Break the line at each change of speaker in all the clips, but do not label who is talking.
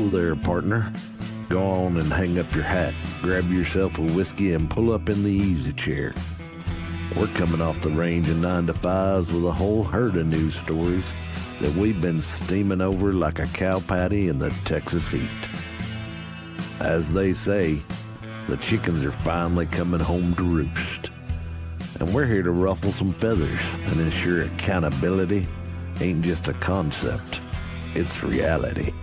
Hello there, partner. Go on and hang up your hat, grab yourself a whiskey, and pull up in the easy chair. We're coming off the range of 9 to 5s with a whole herd of news stories that we've been steaming over like a cow patty in the Texas heat. As they say, the chickens are finally coming home to roost. And we're here to ruffle some feathers and ensure accountability ain't just a concept, it's reality.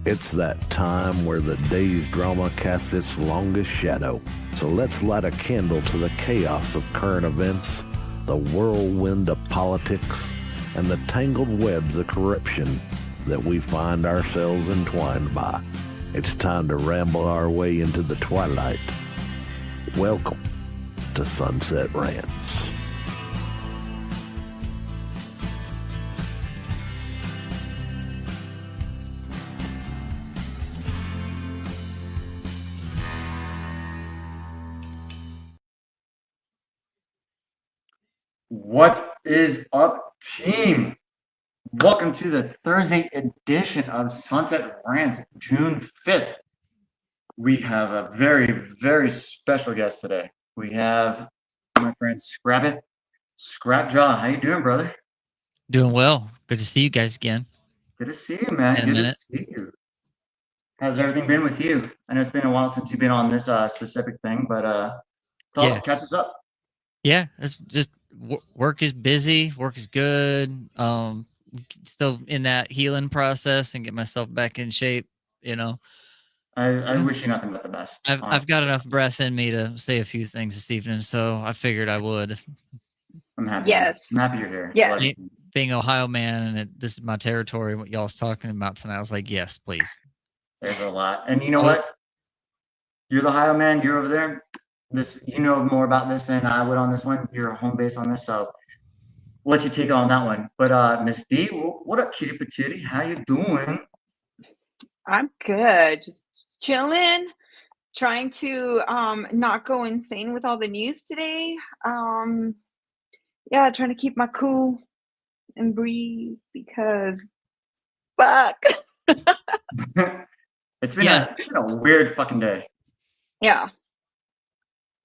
It's that time where the day's drama casts its longest shadow. So let's light a candle to the chaos of current events, the whirlwind of politics, and the tangled webs of corruption that we find ourselves entwined by. It's time to ramble our way into the twilight. Welcome to Sunset Rants.
What is up, team? Welcome to the Thursday edition of Sunset Rants, June 5th. We have a very, very special guest today. We have my friend Scrapjaw. How you doing, brother?
Doing well. Good to see you guys again.
Good to see you, man. Good to see you. How's everything been with you? I know it's been a while since you've been on this specific thing, but catch us up.
Yeah, it's just work is busy. Work is good. Still in that healing process and get myself back in shape. You know,
I wish you nothing but the best.
I've got enough breath in me to say a few things this evening, so I figured I would.
I'm happy.
Yes.
I'm happy you're here.
Yes.
Being Ohio man, and this is my territory. What y'all's talking about tonight, I was like, yes, please.
There's a lot, and you know what? You're the Ohio man. You're over there. You know more about this than I would on this one. You're home base on this, so we'll let you take on that one. But Miss D, what up, kitty patootie? How you doing?
I'm good. Just chilling, trying to not go insane with all the news today. Yeah, trying to keep my cool and breathe because fuck.
It's been a weird fucking day.
Yeah.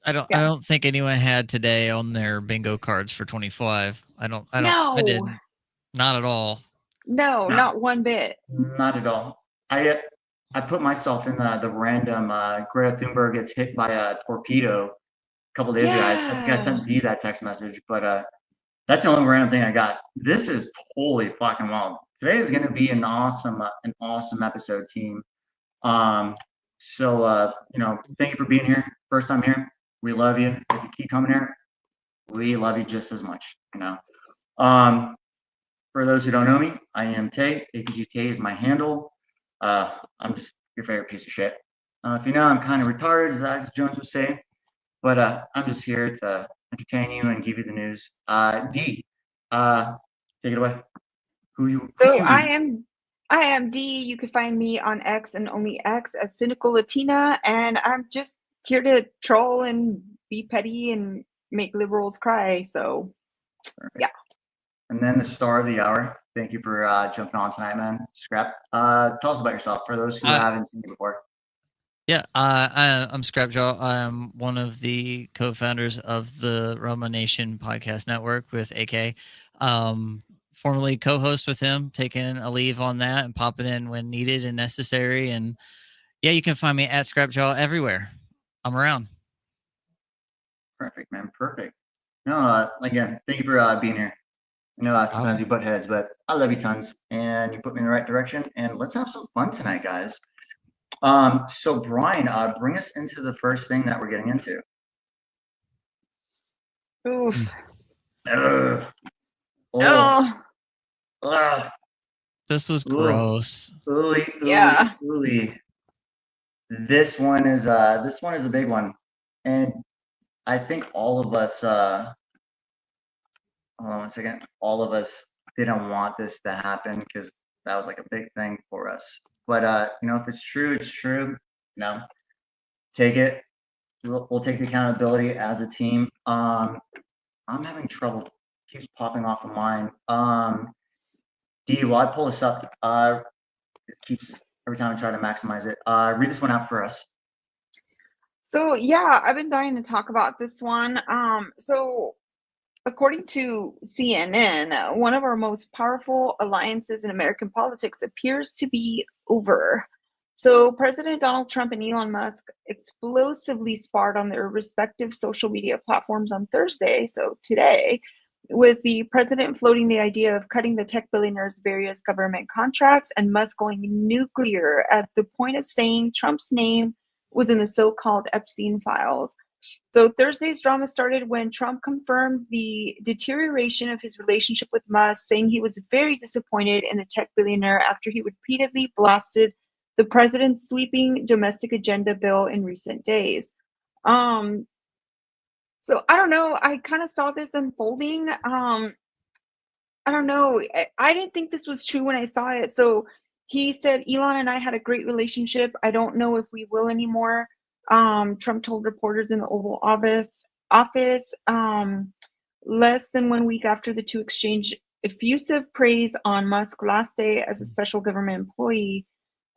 I don't think anyone had today on their bingo cards for 25. I didn't. Not at all.
No, not one bit.
Not at all. I put myself in the random Greta Thunberg gets hit by a torpedo a couple days ago. I think I sent Dee that text message, but that's the only random thing I got. This is totally fucking wild. Today is going to be an awesome episode, team. So thank you for being here. First time here. We love you. If you keep coming here, we love you just as much, For those who don't know me, I am Tay. ATG Tay is my handle. I'm just your favorite piece of shit. If you know, I'm kind of retarded, as Alex Jones would say, but I'm just here to entertain you and give you the news. D, take it away.
I am Dee. You can find me on X and only X as Cynical Latina, and I'm just here to troll and be petty and make liberals cry. So, yeah.
And then the star of the hour. Thank you for jumping on tonight, man. Scrap. Tell us about yourself for those who haven't seen you before.
Yeah, I'm Scrapjaw. I'm one of the co-founders of the Roma Nation podcast network with AK. Formerly co-host with him, taking a leave on that and popping in when needed and necessary. And yeah, you can find me at Scrapjaw everywhere. I'm around.
Perfect, man. Perfect. No, again, thank you for being here. I know sometimes we butt heads, but I love you tons, and you put me in the right direction. And let's have some fun tonight, guys. So Brian, bring us into the first thing that we're getting into.
Oof.
This was gross.
Yeah.
This one is a big one, and I think all of us. Hold on one second. All of us didn't want this to happen because that was like a big thing for us. But if it's true, it's true. Take it. We'll take the accountability as a team. I'm having trouble. Keeps popping off of mine. D, while I pull this up, it keeps every time I try to maximize it. Read this one out for us.
So yeah, I've been dying to talk about this one. So according to CNN, one of our most powerful alliances in American politics appears to be over. So President Donald Trump and Elon Musk explosively sparred on their respective social media platforms on Thursday, so today, with the president floating the idea of cutting the tech billionaire's various government contracts and Musk going nuclear at the point of saying Trump's name was in the so-called Epstein files. So Thursday's drama started when Trump confirmed the deterioration of his relationship with Musk, saying he was very disappointed in the tech billionaire after he repeatedly blasted the president's sweeping domestic agenda bill in recent days. So I don't know. I kind of saw this unfolding. I don't know. I didn't think this was true when I saw it. So he said, Elon and I had a great relationship. I don't know if we will anymore. Trump told reporters in the Oval Office less than 1 week after the two exchanged effusive praise on Musk last day as a special government employee.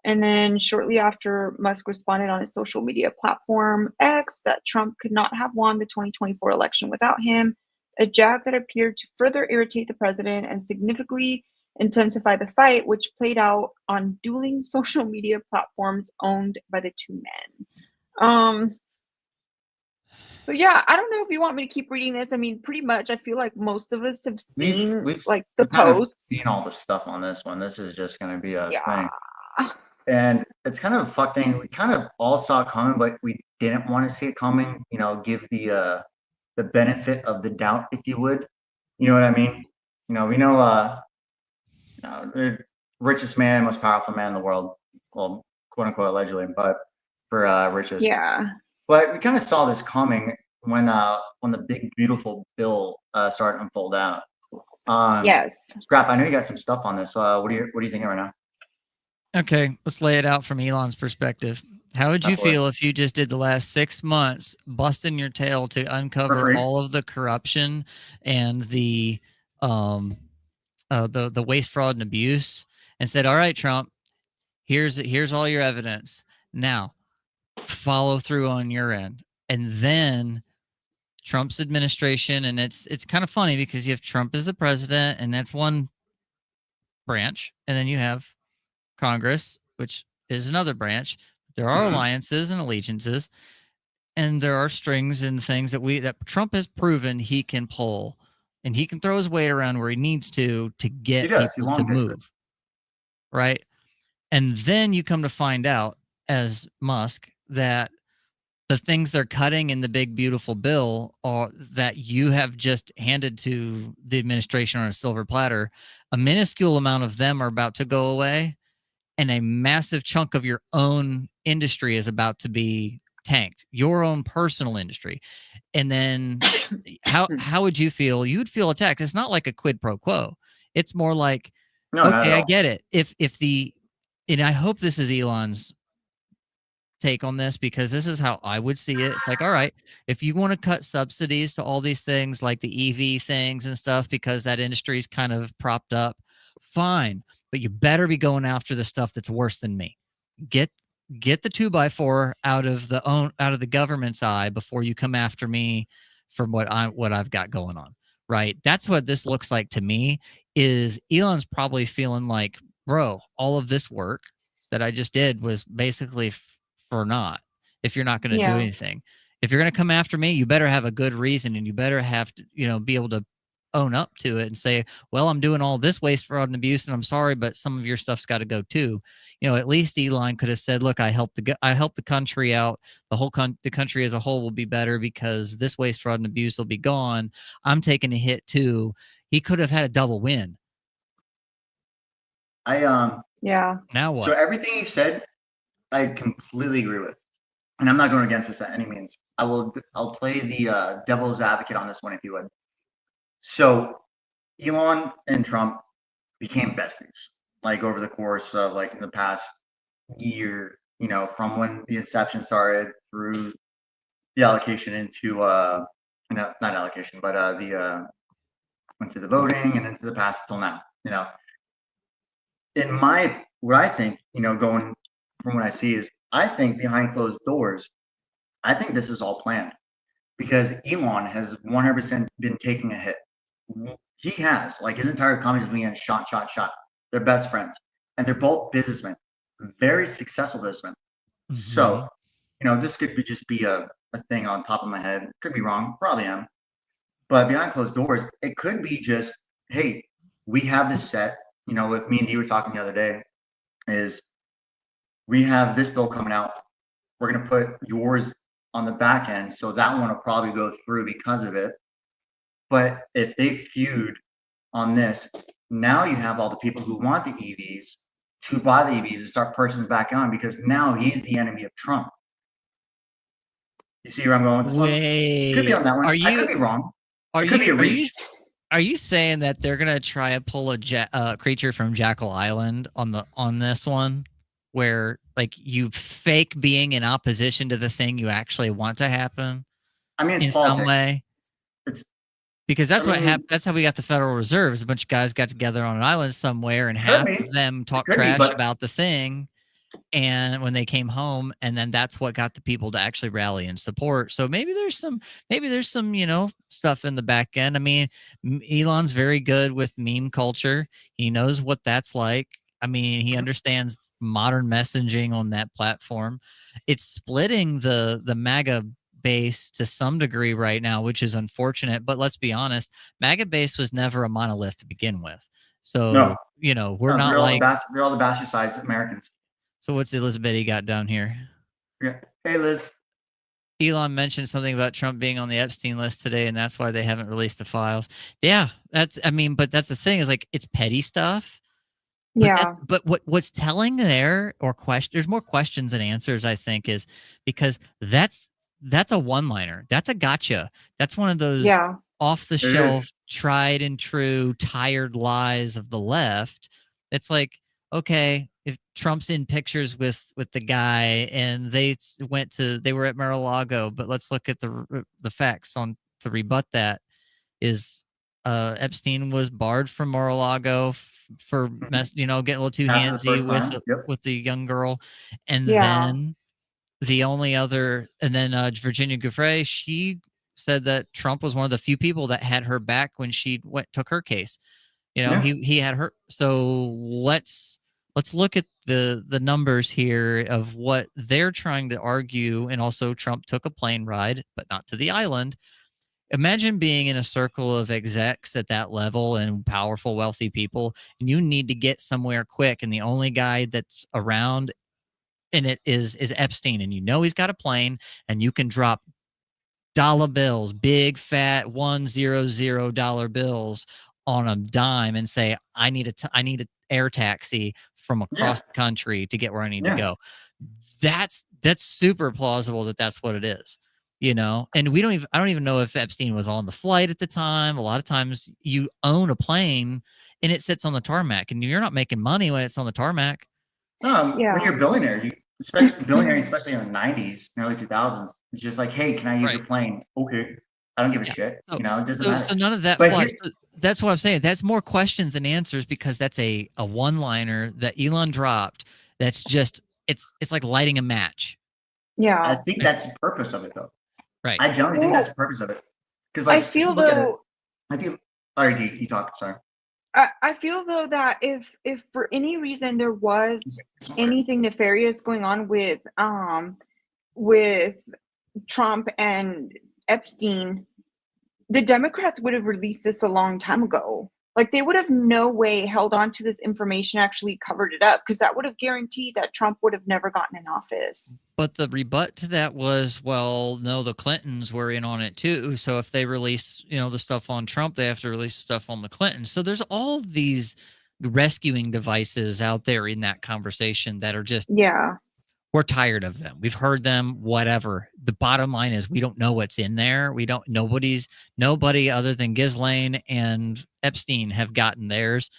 And then shortly after, Musk responded on his social media platform X that Trump could not have won the 2024 election without him, a jab that appeared to further irritate the president and significantly intensify the fight, which played out on dueling social media platforms owned by the two men. So yeah, I don't know if you want me to keep reading this. I mean, pretty much, I feel like most of us have seen
We've
the
kind of
posts.
seen all the stuff on this one. This is just going to be a
Yeah.
thing. And it's kind of a fuck thing. We kind of all saw it coming, but we didn't want to see it coming. You know, give the benefit of the doubt, if you would. You know what I mean? You know, we know the richest man, most powerful man in the world. Well, quote unquote, allegedly, but for richest.
Yeah.
But we kind of saw this coming when the big beautiful bill started to unfold out.
Yes.
Scrap, I know you got some stuff on this. What are you thinking right now?
Okay, let's lay it out from Elon's perspective. How would you feel if you just did the last 6 months busting your tail to uncover all of the corruption and the waste, fraud, and abuse, and said, "All right, Trump, here's all your evidence. Now, follow through on your end." And then Trump's administration, and it's kind of funny because you have Trump as the president, and that's one branch, and then you have Congress, which is another branch. There are alliances and allegiances, and there are strings and things that Trump has proven he can pull, and he can throw his weight around where he needs to get people to move, right? And then you come to find out as Musk that the things they're cutting in the big beautiful bill are that you have just handed to the administration on a silver platter. A minuscule amount of them are about to go away, and a massive chunk of your own industry is about to be tanked, your own personal industry. And then how would you feel? You would feel attacked. It's not like a quid pro quo. It's more like, okay, I get it. And I hope this is Elon's take on this, because this is how I would see it. It's like, all right, if you want to cut subsidies to all these things like the EV things and stuff because that industry is kind of propped up, fine. But you better be going after the stuff that's worse than me. Get the 2x4 out of the government's eye before you come after me from what I've got going on. Right? That's what this looks like to me. Is Elon's probably feeling like, bro, all of this work that I just did was basically for naught. If you're not going to do anything, if you're going to come after me, you better have a good reason, and you better have to, be able to own up to it and say, well, I'm doing all this waste, fraud, and abuse, and I'm sorry, but some of your stuff's got to go too. At least Elon could have said, look, I helped the country out. The country as a whole will be better because this waste, fraud, and abuse will be gone. I'm taking a hit too. He could have had a double win.
Yeah.
Now what?
So everything you said, I completely agree with, and I'm not going against this at any means. I'll play the devil's advocate on this one, if you would. So Elon and Trump became besties, like over the course of like in the past year, from when the inception started through the allocation into not allocation, but into the voting and into the past till now. In my what I think, going from what I see is, I think behind closed doors, I think this is all planned because Elon has 100% been taking a hit. He has, like, his entire company has been shot. They're best friends, and they're both businessmen, very successful businessmen. So, this could just be a thing on top of my head. Could be wrong, probably am. But behind closed doors, it could be just, hey, we have this set. With me and Dee were talking the other day, is we have this bill coming out. We're going to put yours on the back end, so that one will probably go through because of it. But if they feud on this, now you have all the people who want the EVs to buy the EVs and start purchasing back on because now he's the enemy of Trump. You see where I'm going with this one? Could be on that one. I could be wrong.
Are you saying that they're gonna try to pull a creature from Jackal Island on this one, where like you fake being in opposition to the thing you actually want to happen?
I mean, it's
in
politics.
some way. Because that's what happened. That's how we got the Federal Reserve. A bunch of guys got together on an island somewhere, and half of them talked trash about the thing. And when they came home, and then that's what got the people to actually rally and support. So maybe there's some, stuff in the back end. I mean, Elon's very good with meme culture. He knows what that's like. I mean, he understands modern messaging on that platform. It's splitting the MAGA base to some degree right now, which is unfortunate. But let's be honest, MAGA base was never a monolith to begin with. So, we're not
they're all the bastardized Americans.
So what's Elizabeth got down here?
Yeah. Hey, Liz.
Elon mentioned something about Trump being on the Epstein list today, and that's why they haven't released the files. Yeah, but that's the thing is like it's petty stuff. But what's telling there there's more questions than answers, I think, is because that's a one-liner. That's a gotcha. That's one of those off-the-shelf, tried and true, tired lies of the left. It's like, okay, if Trump's in pictures with the guy and they were at Mar-a-Lago, but let's look at the facts to rebut that is Epstein was barred from Mar-a-Lago for getting a little too handsy with the young girl, and then the only other, and then Virginia Giuffre, she said that Trump was one of the few people that had her back when she took her case. He had her. So let's look at the numbers here of what they're trying to argue, and also Trump took a plane ride, but not to the island. Imagine being in a circle of execs at that level and powerful, wealthy people, and you need to get somewhere quick, and the only guy that's around in it is Epstein, and he's got a plane, and you can drop dollar bills, big fat $100 bills on a dime, and say, I need an air taxi from across the country to get where I need to go. That's super plausible that's what it is. And I don't even know if Epstein was on the flight at the time. A lot of times you own a plane and it sits on the tarmac, and you're not making money when it's on the tarmac.
When you're a billionaire, especially in the 90s, early 2000s, it's just like, hey, can I use your plane? Okay. I don't give a shit. It doesn't matter.
So none of that flies. So that's what I'm saying. That's more questions than answers, because that's a one-liner that Elon dropped. That's just, it's like lighting a match.
Yeah.
I think that's the purpose of it, though.
Right.
I generally think that's the purpose of it. Because
I feel though.
Sorry, Dee, you talk. Sorry.
I feel though that if for any reason there was anything nefarious going on with Trump and Epstein, the Democrats would have released this a long time ago. Like, they would have no way held on to this information, actually covered it up, because that would have guaranteed that Trump would have never gotten in office.
But the rebut to that was, well, no, the Clintons were in on it too. So if they release, the stuff on Trump, they have to release stuff on the Clintons. So there's all these rescuing devices out there in that conversation that are just, we're tired of them. We've heard them, whatever. The bottom line is we don't know what's in there. Nobody other than Ghislaine and Epstein have gotten theirs,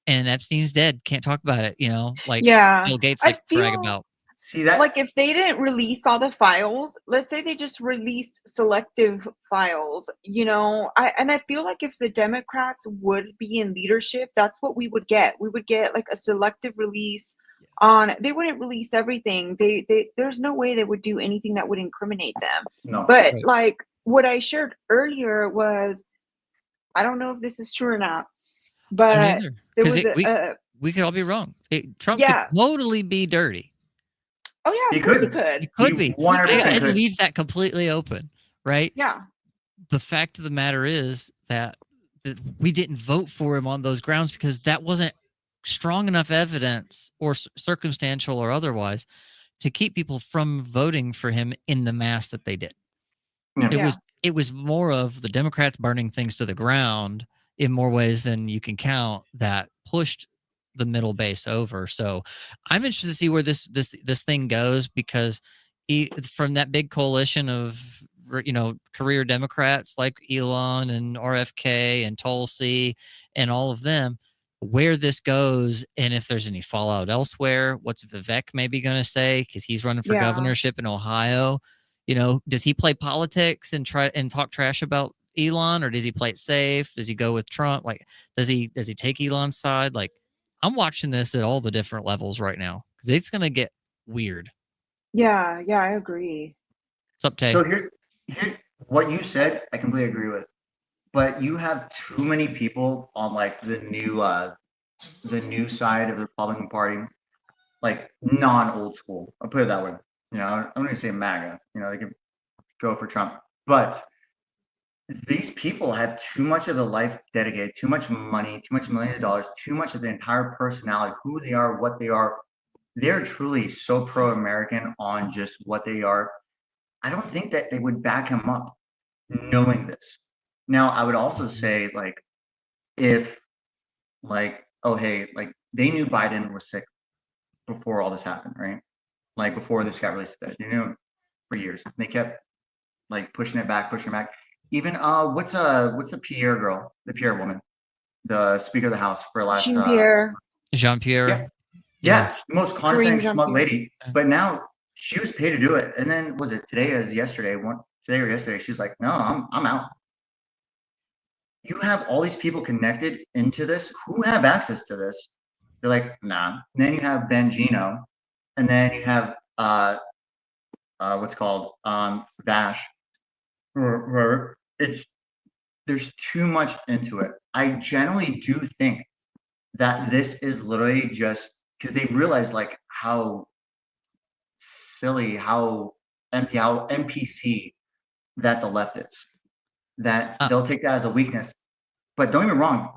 and Epstein's dead. Can't talk about it, Bill Gates brag about.
See that?
Like, if they didn't release all the files, let's say they just released selective files, I feel like if the Democrats would be in leadership, that's what we would get. We would get like a selective release on, they wouldn't release everything. There's no way they would do anything that would incriminate them.
No.
But
Right.
like what I shared earlier was, I don't know if this is true or not,
I
but
don't either.
there
'Cause
was
we could all be wrong. Trump
Yeah.
could totally be dirty.
oh yeah,
He
of course he
could.
He
could.
could be.
100%
I'd
could.
leave that completely open, right?
Yeah.
The fact of the matter is that we didn't vote for him on those grounds because that wasn't strong enough evidence or circumstantial or otherwise to keep people from voting for him in the mass that they did.
Yeah.
It was more of the Democrats burning things to the ground in more ways than you can count that pushed the middle base over. So I'm interested to see where this thing goes, because from that big coalition of career Democrats like Elon and RFK and Tulsi and all of them, where this goes and if there's any fallout elsewhere. What's Vivek maybe going to say, because he's running for
Yeah.
governorship in Ohio? Does he play politics and try and talk trash about Elon, or does he play it safe? Does he go with Trump? Like, does he take Elon's side? Like, I'm watching this at all the different levels right now because it's going to get weird.
Yeah, I agree.
What's up, Tay?
So here's what you said. I completely agree with, but you have too many people on like the new side of the Republican Party, like non-old school. I'll put it that way. I'm going to say MAGA. They can go for Trump, but these people have too much of the life dedicated, too much money, too much millions of dollars, too much of the entire personality, who they are, what they are. They're truly so pro-American on just what they are. I don't think that they would back him up knowing this. Now, I would also say, like, if, like, oh, hey, like, they knew Biden was sick before all this happened, right? Like, before this got released, they knew for years. They kept, like, pushing it back. Even, what's the Pierre girl, the Pierre woman, the Speaker of the House for last,
Jean-Pierre.
Jean-Pierre.
Yeah, she's the most condescending,
Jean-Pierre.
smug lady. But now she was paid to do it. And then was it today or yesterday? Today or yesterday, she's like, no, I'm out. You have all these people connected into this who have access to this. They're like, nah. And then you have Bengino, and then you have what's called Vash. There's too much into it. I generally do think that this is literally just because they realize like how silly, how empty, how NPC that the left is. That they'll take that as a weakness. But don't get me wrong,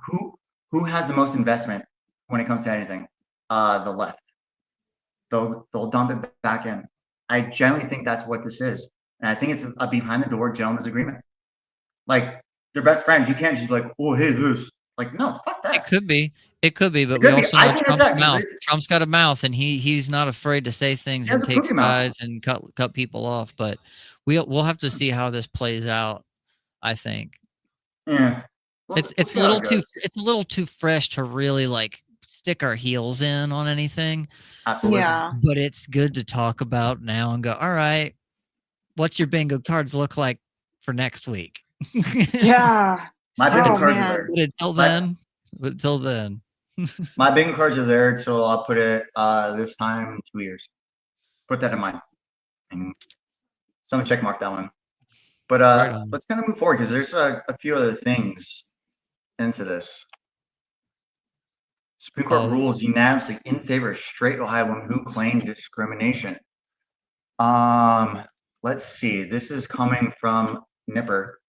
who has the most investment when it comes to anything? The left. They'll dump it back in. I generally think that's what this is. And I think it's a behind the door gentleman's agreement. Like, they're best friends. You can't just be like, oh, hey, this. Like, no, fuck that.
It could be, but we
could be.
also
I
know
think it's
Trump's
that, 'cause
mouth.
it's-
Trump's got a mouth, and he's not afraid to say things
He has
and
a
take
cookie mouth.
sides and cut people off. But we'll have to see how this plays out. I think
Yeah.
it's
We'll
a
see how
little
it
too
goes.
fresh to really like stick our heels in on anything.
Absolutely.
Yeah.
But it's good to talk about now and go, all right, what's your bingo cards look like for next week?
Yeah.
My bingo
Oh,
cards
man.
are there.
But until then.
My bingo cards are there, so I'll put it this time in 2 years. Put that in mind. And someone check mark that one. But
Right on.
let's kind of move forward because there's a few other things into this. Supreme Court rules unanimously in favor of straight Ohio women who claim discrimination. Let's see. This is coming from Nipper.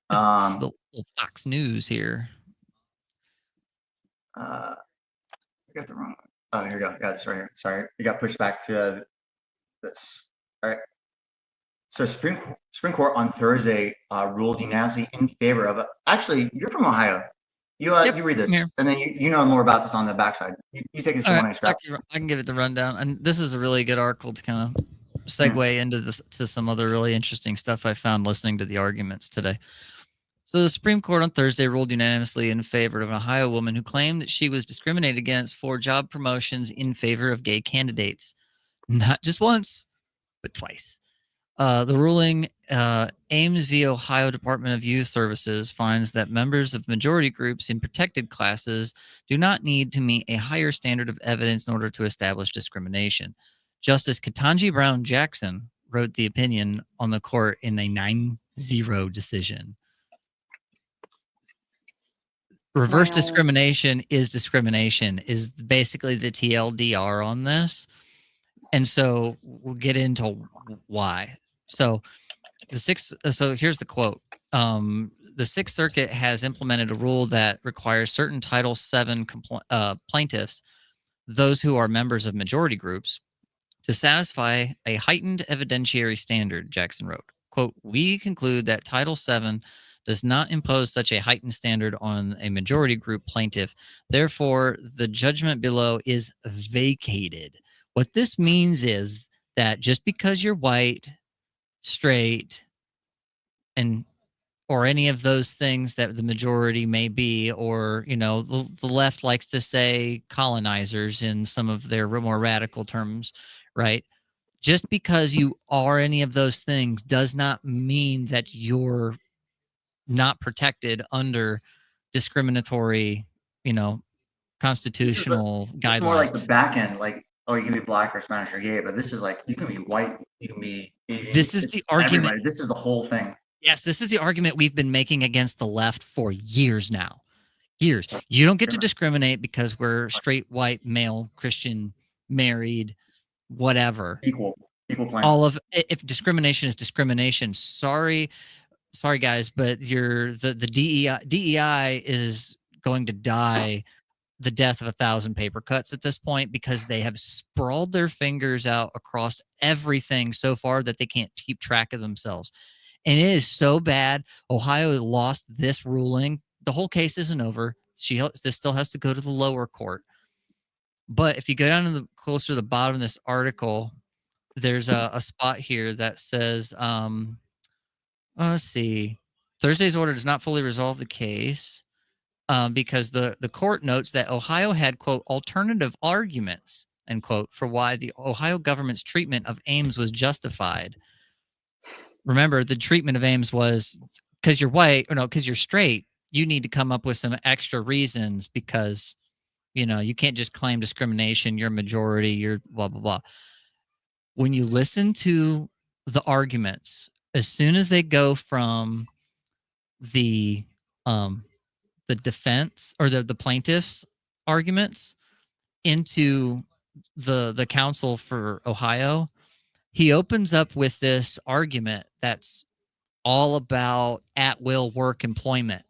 The Fox News here.
I got the wrong one. Oh, here we go. Got this right here. Sorry, it got pushed back to this. All right. So Supreme Court on Thursday ruled unanimously in favor of. Actually, you're from Ohio. You read this, and then you know more about this on the backside. You take this one.
I can give it the rundown, and this is a really good article to kind of segue into to some other really interesting stuff I found listening to the arguments today. So the Supreme Court on Thursday ruled unanimously in favor of an Ohio woman who claimed that she was discriminated against for job promotions in favor of gay candidates, not just once, but twice. The ruling, Ames v. Ohio Department of Youth Services, finds that members of majority groups in protected classes do not need to meet a higher standard of evidence in order to establish discrimination. Justice Ketanji Brown Jackson wrote the opinion on the court in a 9-0 decision. Reverse
Wow.
discrimination is basically the TLDR on this. And so we'll get into why. So here's the quote. The Sixth Circuit has implemented a rule that requires certain Title VII plaintiffs, those who are members of majority groups, to satisfy a heightened evidentiary standard, Jackson wrote. Quote, we conclude that Title VII does not impose such a heightened standard on a majority group plaintiff. Therefore, the judgment below is vacated. What this means is that just because you're white, straight, or any of those things that the majority may be, or, the left likes to say colonizers in some of their more radical terms, right? Just because you are any of those things does not mean that you're not protected under discriminatory, constitutional guidelines.
This is more like the back end, like, oh, you can be black or Spanish or gay, but this is like, you can be white, you can be Asian.
This is the argument.
Everybody. This is the whole thing.
Yes, this is the argument we've been making against the left for years now. Years. You don't get to discriminate because we're straight, white, male, Christian, married, whatever.
Equal playing.
If discrimination is discrimination, sorry guys, but the DEI is going to die the death of 1,000 paper cuts at this point, because they have sprawled their fingers out across everything so far that they can't keep track of themselves. And it is so bad. Ohio lost this ruling. The whole case isn't over. This still has to go to the lower court. But if you go down to closer to the bottom of this article, there's a spot here that says, let's see, Thursday's order does not fully resolve the case because the court notes that Ohio had, quote, alternative arguments, end quote, for why the Ohio government's treatment of Ames was justified. Remember, the treatment of Ames was because you're white, or no, because you're straight, you need to come up with some extra reasons because, you can't just claim discrimination, you're a majority, you're blah, blah, blah. When you listen to the arguments, as soon as they go from the defense or the plaintiff's arguments into the counsel for Ohio, he opens up with this argument that's all about at-will work employment.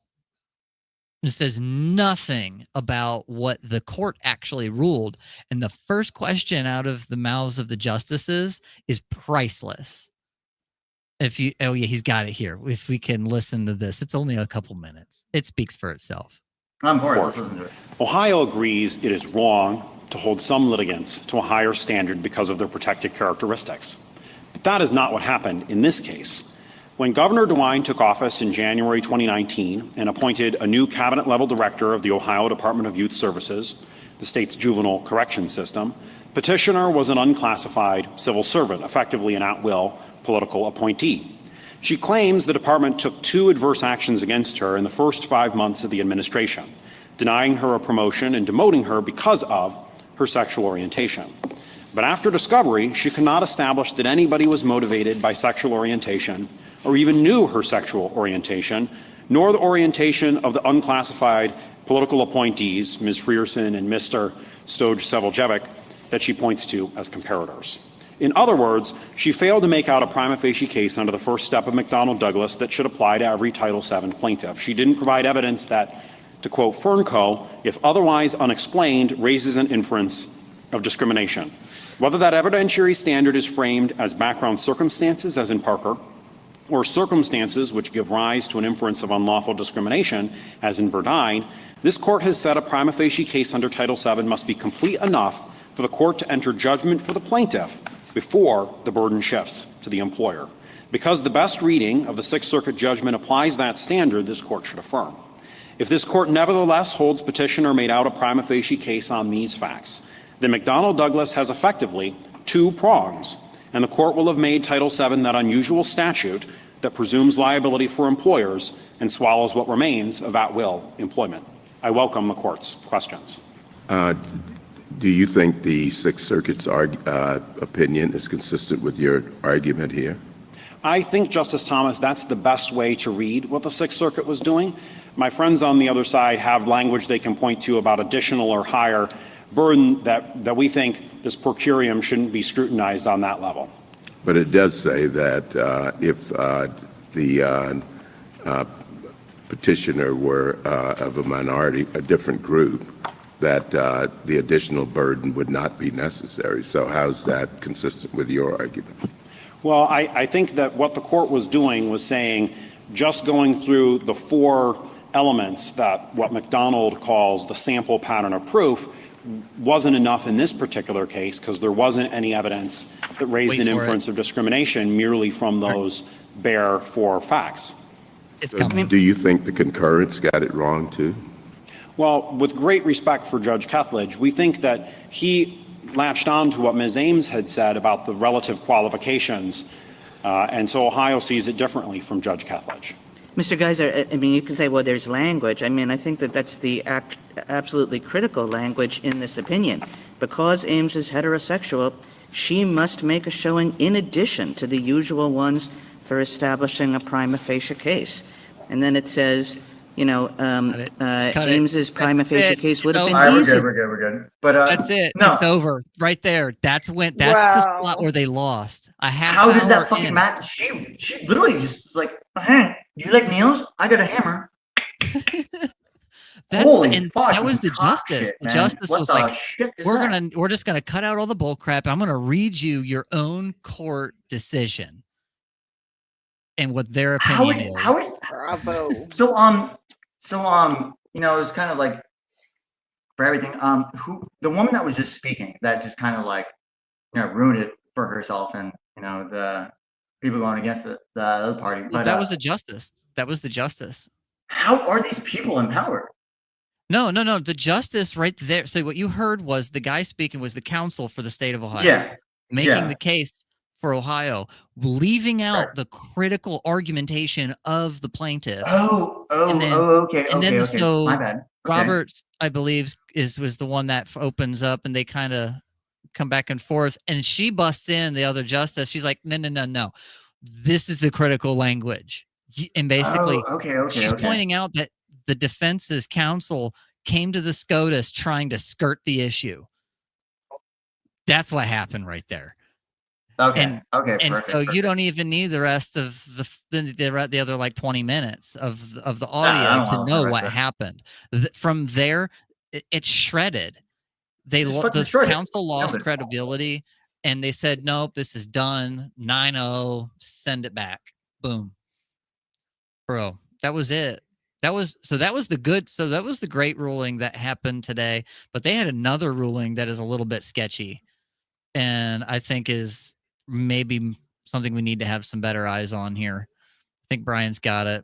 It says nothing about what the court actually ruled. And the first question out of the mouths of the justices is priceless. He's got it here. If we can listen to this, it's only a couple minutes. It speaks for itself.
I'm for it. Let's listen to it.
Ohio agrees it is wrong to hold some litigants to a higher standard because of their protected characteristics. But that is not what happened in this case. When Governor DeWine took office in January 2019 and appointed a new cabinet-level director of the Ohio Department of Youth Services, the state's juvenile correction system, petitioner was an unclassified civil servant, effectively an at-will political appointee. She claims the department took 2 adverse actions against her in the first 5 months of the administration, denying her a promotion and demoting her because of her sexual orientation. But after discovery, she could not establish that anybody was motivated by sexual orientation or even knew her sexual orientation, nor the orientation of the unclassified political appointees, Ms. Frierson and Mr. Stoj-Sevljevic, that she points to as comparators. In other words, she failed to make out a prima facie case under the first step of McDonnell-Douglas that should apply to every Title VII plaintiff. She didn't provide evidence that, to quote Fernco, if otherwise unexplained, raises an inference of discrimination. Whether that evidentiary standard is framed as background circumstances, as in Parker, or circumstances which give rise to an inference of unlawful discrimination, as in Burdine, this court has said a prima facie case under Title VII must be complete enough for the court to enter judgment for the plaintiff before the burden shifts to the employer. Because the best reading of the Sixth Circuit judgment applies that standard, this court should affirm. If this court nevertheless holds petitioner made out a prima facie case on these facts, then McDonnell-Douglas has effectively 2 prongs, and the court will have made Title VII that unusual statute that presumes liability for employers and swallows what remains of at-will employment. I welcome the court's questions.
Do you think the Sixth Circuit's opinion is consistent with your argument here?
I think, Justice Thomas, that's the best way to read what the Sixth Circuit was doing. My friends on the other side have language they can point to about additional or higher burden that we think this per curiam shouldn't be scrutinized on that level.
But it does say that if the petitioner were of a minority, a different group, that the additional burden would not be necessary. So how's that consistent with your argument?
Well, I think that what the court was doing was saying just going through the four elements that what McDonald calls the sample pattern of proof wasn't enough in this particular case because there wasn't any evidence that raised an inference of discrimination merely from those bare four facts.
Do you think the concurrence got it wrong too?
Well, with great respect for Judge Kethledge, we think that he latched on to what Ms. Ames had said about the relative qualifications, and so Ohio sees it differently from Judge Kethledge.
Mr. Geiser, I mean, you can say, well, there's language. I mean, I think that that's the absolutely critical language in this opinion. Because Ames is heterosexual, she must make a showing in addition to the usual ones for establishing a prima facie case. And then it says, you know, Ames's prima facie case would have been easy.
We're good. But
that's it.
No.
It's over right there. That's the spot where they lost.
How does that fucking matter? She literally just was like, hey, do you like nails? I got a hammer. Holy fuck!
That was the justice.
Shit,
the justice was like,
we're
just gonna cut out all the bull crap. I'm gonna read you your own court decision and what their opinion is.
Bravo.
So you know, it was kind of like for everything. Who the woman that was just speaking that just kind of like, you know, ruined it for herself and, you know, the people going against the other party.
Well,
but
that was the justice. That was the justice.
How are these people empowered?
No. The justice right there. So what you heard was the guy speaking was the counsel for the state of Ohio.
Yeah.
Making the case for Ohio, leaving out the critical argumentation of the plaintiffs.
Okay.
So
my bad. Okay.
Roberts, I believe, was the one that opens up, and they kind of come back and forth. And she busts in the other justice. She's like, no. This is the critical language. And basically, she's pointing out that the defense's counsel came to the SCOTUS trying to skirt the issue. That's what happened right there. And so you don't even need the rest of the other like 20 minutes of the audio to know what happened. From there, it's shredded. The council lost credibility, and they said, nope, this is done. 9-0, send it back. Boom. Bro, that was it. That was the great ruling that happened today. But they had another ruling that is a little bit sketchy, and I think is maybe something we need to have some better eyes on here. I think Brian's got it.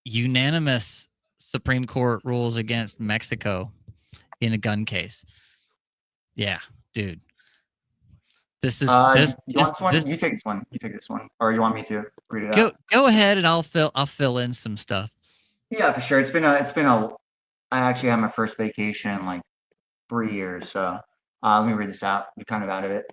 Unanimous Supreme Court rules against Mexico in a gun case. Yeah, dude. This is
You take this one. You take this one, or you want me to read it out?
Go ahead, and I'll fill in some stuff. Yeah,
for sure. It's been a. I actually had my first vacation in like 3 years, so let me read this out. You're kind of out of it.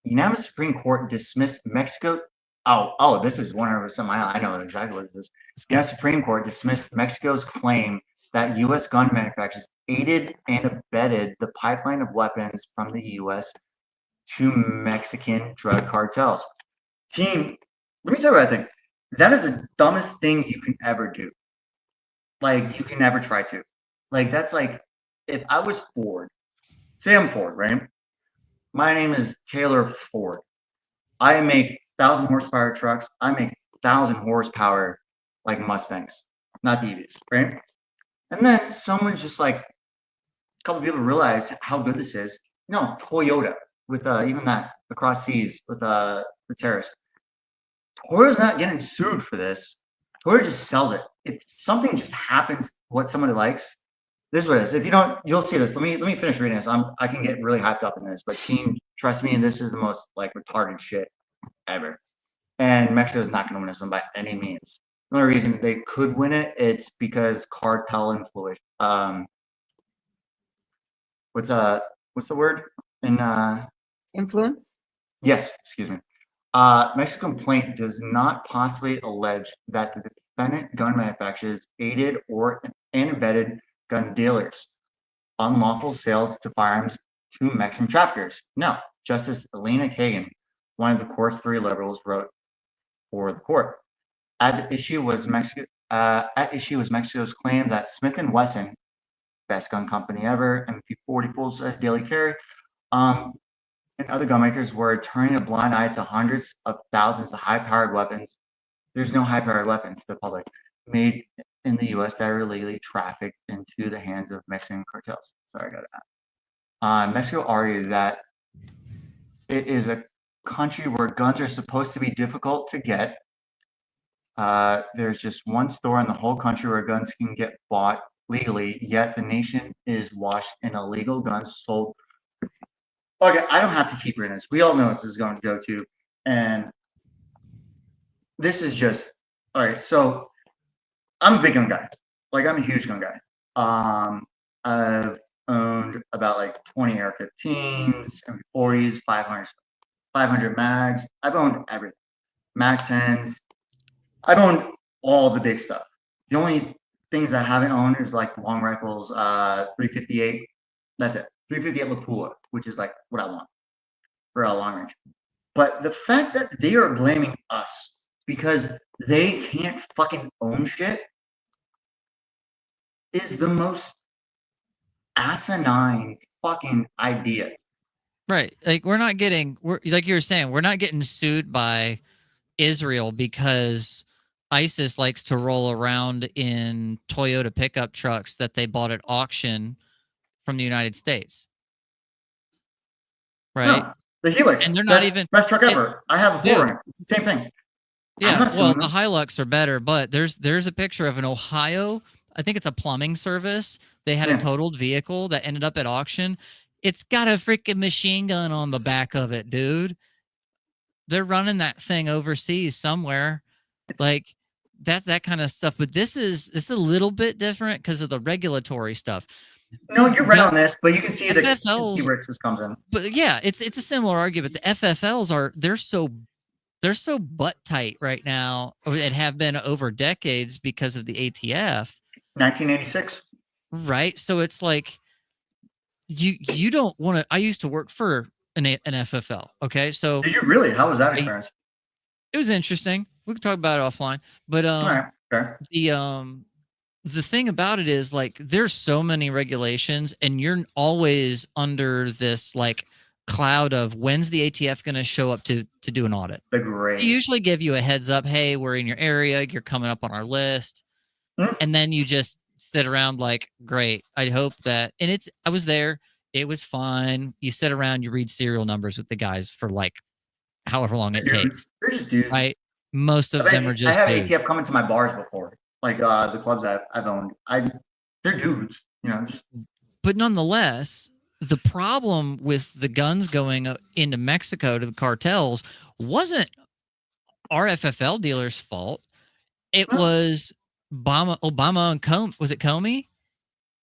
Unanimous Supreme Court dismissed Mexico. Oh, this is 100% I know exactly what this is. Unanimous Supreme Court dismissed Mexico's claim that U.S. gun manufacturers aided and abetted the pipeline of weapons from the U.S. to Mexican drug cartels. Team, let me tell you what I think. That is the dumbest thing you can ever do. Like, you can never try to. Like, that's like, if I was Ford, say I'm Ford, right? My name is Taylor Ford. I make 1,000 horsepower trucks. I make 1,000 horsepower, like Mustangs, not the EVs, right? And then someone's just like, a couple people realize how good this is. No, Toyota, with even that across seas with the terrorists. Toyota's not getting sued for this. Toyota just sells it. If something just happens, what somebody likes, This is what it is. If you don't, you'll see this. Let me finish reading this. I can get really hyped up in this, but team, trust me, this is the most like retarded shit ever. And Mexico is not going to win this one by any means. The only reason they could win it, it's because cartel influence. What's the word in
Influence?
Yes, excuse me. Mexico complaint does not possibly allege that the defendant gun manufacturers aided or and abetted gun dealers, unlawful sales to firearms to Mexican traffickers. No, Justice Elena Kagan, one of the court's 3 liberals, wrote for the court. At issue was Mexico's claim that Smith & Wesson, best gun company ever, MP40 full-size daily carry, and other gun makers were turning a blind eye to hundreds of thousands of high-powered weapons. There's no high-powered weapons to the public made in the U.S. that are illegally trafficked into the hands of Mexican cartels. Sorry, I got that. Mexico argued that it is a country where guns are supposed to be difficult to get. There's just one store in the whole country where guns can get bought legally, yet the nation is washed in illegal guns sold. Okay, I don't have to keep reading this. We all know this is going to go to, and this is just all right. So I'm a big gun guy. Like I'm a huge gun guy. I've owned about like 20 AR-15s, M40s, 500 mags. I've owned everything. Mag 10s. I've owned all the big stuff. The only things I haven't owned is like long rifles, 358. That's it. 358 Lapula, which is like what I want for a long range. But the fact that they are blaming us because they can't fucking own shit is the most asinine fucking idea.
Right. Like we're like you were saying, we're not getting sued by Israel because ISIS likes to roll around in Toyota pickup trucks that they bought at auction from the United States. Right?
No, the Helix.
And they're not even
best truck ever. I have a
Dude.
4Runner. It's the same thing.
Yeah, well, the Hilux are better, but there's a picture of an Ohio, I think it's a plumbing service. They had a totaled vehicle that ended up at auction. It's got a freaking machine gun on the back of it, dude. They're running that thing overseas somewhere. Like that kind of stuff. But this is a little bit different because of the regulatory stuff.
No, you're right on this, but you can see
FFLs,
where this comes in.
But yeah, it's a similar argument. The FFLs they're so butt tight right now, and have been over decades because of the ATF.
1986.
Right. So it's like you don't want to. I used to work for an FFL. Okay. So
did you really? How was that experience?
It was interesting. We could talk about it offline. But
all right. Okay.
The thing about it is like there's so many regulations, and you're always under this like cloud of when's the ATF going to show up to do an audit.
The great.
They usually give you a heads up. Hey, we're in your area. You're coming up on our list. And then you just sit around like, great. I hope that, and I was there. It was fine. You sit around, you read serial numbers with the guys for like however long it takes.
They're just dudes.
Right. Most of them are just
I have
dudes.
ATF coming to my bars before. Like the clubs I've owned. They're dudes, you know.
But nonetheless, the problem with the guns going into Mexico to the cartels wasn't our FFL dealers' fault. It was Obama and Comey. Was it Comey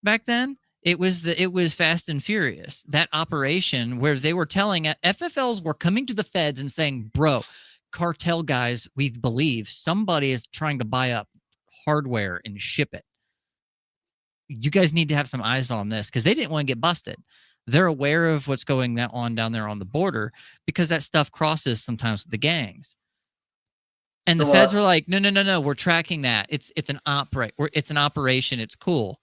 back then? It was Fast and Furious, that operation where they were telling FFLs were coming to the feds and saying, bro, cartel guys, we believe somebody is trying to buy up hardware and ship it. You guys need to have some eyes on this because they didn't want to get busted. They're aware of what's going on down there on the border because that stuff crosses sometimes with the gangs. And the feds were like, no, we're tracking that. It's an operation. It's cool.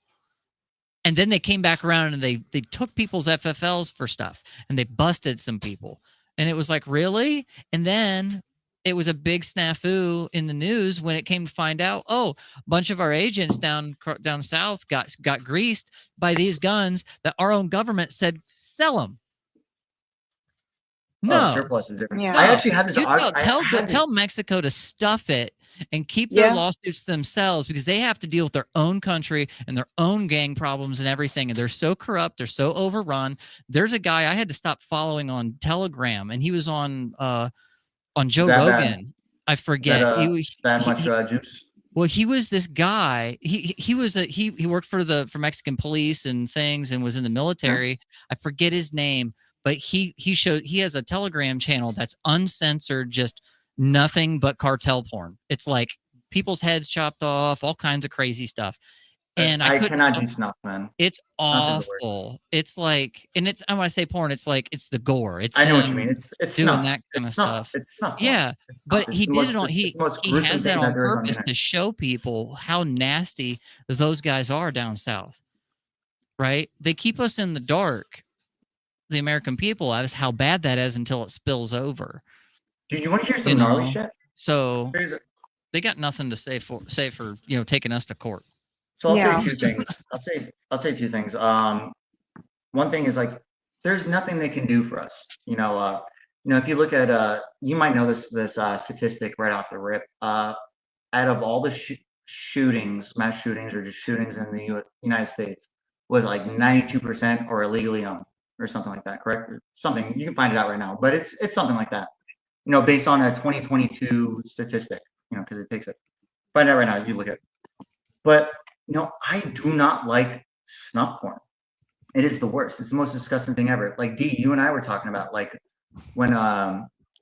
And then they came back around and they took people's FFLs for stuff and they busted some people. And it was like, really? And then it was a big snafu in the news when it came to find out, a bunch of our agents down south got greased by these guns that our own government said, sell them. No.
surplus is different.
Yeah.
I actually had this.
You
I had this-
tell Mexico to stuff it and keep their
Yeah.
lawsuits to themselves because they have to deal with their own country and their own gang problems and everything. And they're so corrupt. They're so overrun. There's a guy I had to stop following on Telegram, and he was on Joe
That bad?
Rogan. I forget.
that much juice.
Well, he was this guy. He worked for Mexican police and things and was in the military. I forget his name, but he has a Telegram channel that's uncensored, just nothing but cartel porn. It's like people's heads chopped off, all kinds of crazy stuff. And I
cannot do snuff, man.
It's
Snuff is the worst.
awful. It's like, and it's, when I say porn, it's like it's the gore. It's
I know what you
them
mean. It's
doing
snuff.
that kind
It's
of
snuff.
stuff.
It's snuff.
Yeah,
It's snuff.
but
It's
he
the
did
most-
it on
it's the most
he
gruesome
has that
thing
on
there is on the
purpose to
internet.
show people how nasty those guys are down south. Right? They keep us in the dark, the American people, as how bad that is until it spills over.
Do you want to hear some
You
gnarly
know?
shit?
So
Here's-
they got nothing to say for taking us to court.
So I'll
Yeah.
say two things. I'll say two things. One thing is like there's nothing they can do for us. If you look at you might know this statistic right off the rip. Out of all the shootings, mass shootings or just shootings in the United States, was like 92% or illegally owned or something like that. Correct? Or something you can find it out right now, but it's something like that. Based on a 2022 statistic. Because it takes it. Find out right now. You look at it. But I do not like snuff porn. It is the worst. It's the most disgusting thing ever. Like Dee, you and I were talking about like when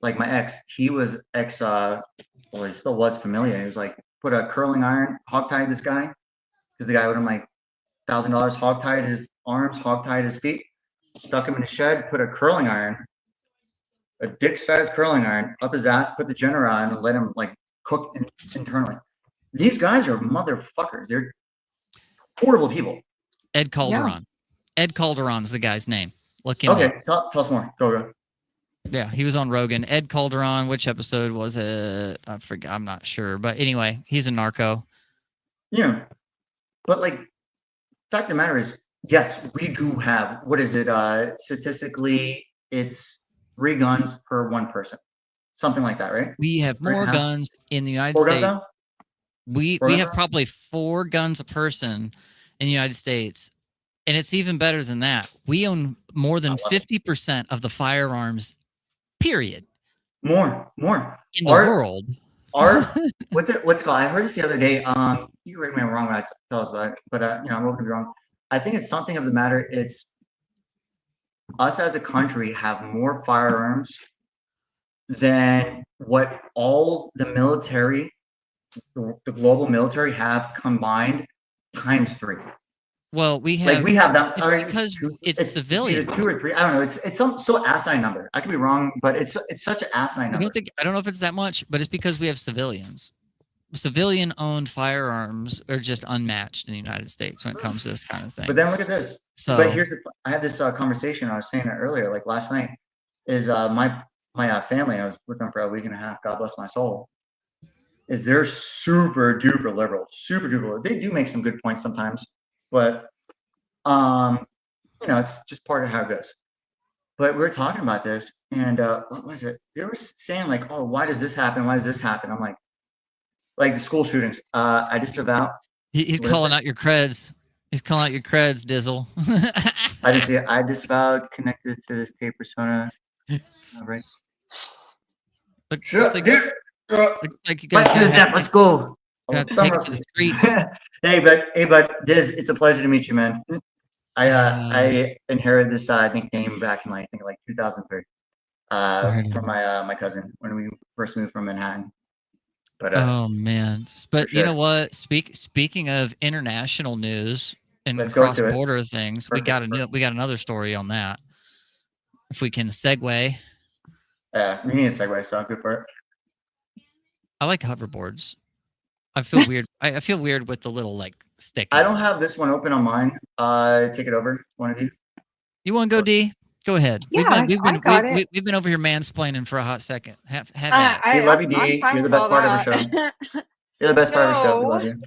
like my ex, he was well, he still was familiar. He was like put a curling iron, hogtied this guy because the guy owed him like $1,000, hogtied his arms, hogtied his feet, stuck him in a shed, put a curling iron, a dick-sized curling iron up his ass, put the genera on, and let him like cook internally. These guys are motherfuckers. They're horrible people.
Ed Calderon. Ed Calderon's the guy's name. Look him
Okay,
up.
tell us more. Go.
Yeah, he was on Rogan. Ed Calderon, which episode was it? I forgot. I'm not sure. But anyway, he's a narco.
But like, fact of the matter is, yes, we do have, what is it? Statistically, it's 3 guns per 1 person. Something like that, right?
We have
Right
more
now?
guns in the United
4 guns
States.
now?
We
Four guns
have
now?
probably 4 guns a person in the United States. And it's even better than that. We own more than 50% of the firearms, period,
More.
in the
Our-
world.
What's it called? I heard this the other day. You read me wrong when I tell us about it, but I'm open to be wrong. I think it's something of the matter. It's us as a country have more firearms than what all the military, the global military have combined times 3.
Well, we have.
Like we have that.
it's
or
because it's
either
civilians.
2 or 3. I don't know. It's some so asinine number. I could be wrong, but it's such an asinine number.
I don't know if it's that much, but it's because we have civilians. Civilian-owned firearms are just unmatched in the United States when it comes to this kind of thing.
But then look at this.
So,
But I had this conversation. I was saying it earlier, like last night. Is my family? I was with them for a week and a half. God bless my soul. Is they're super duper liberal, super duper. They do make some good points sometimes, but it's just part of how it goes. But we were talking about this, and what was it? They were saying like, "Oh, why does this happen? Why does this happen?" I'm like the school shootings. I disavow.
he's
what is
calling
it?
out your creds. He's calling out your creds, Dizzle.
I didn't see it. I disavowed connected to this Tay persona. Right.
Looks
Shut
like,
dude.
looks like you guys
Fight to the death. Let's go.
got to take it to the streets.
Hey, but Diz, it's a pleasure to meet you, man. I inherited this nickname back in I think 2003 from my cousin when we first moved from Manhattan. But
Oh man! But
for
you know
sure.
what? Speaking of international news and
Let's go to it.
cross-border things, we got another story on that. If we can segue,
we need a segue, so I'm good for it.
I like hoverboards. I feel weird. I feel weird with the little stick.
I don't have this one open on mine. Take it over, one of you.
You want to go, D? Go ahead.
Yeah, I got it.
We've been over here mansplaining for a hot second. Have at it.
We love you, Dee.
I'm fine
You're the
with
best
all
part of our
that.
You're the best part of the show. We
So-
love you.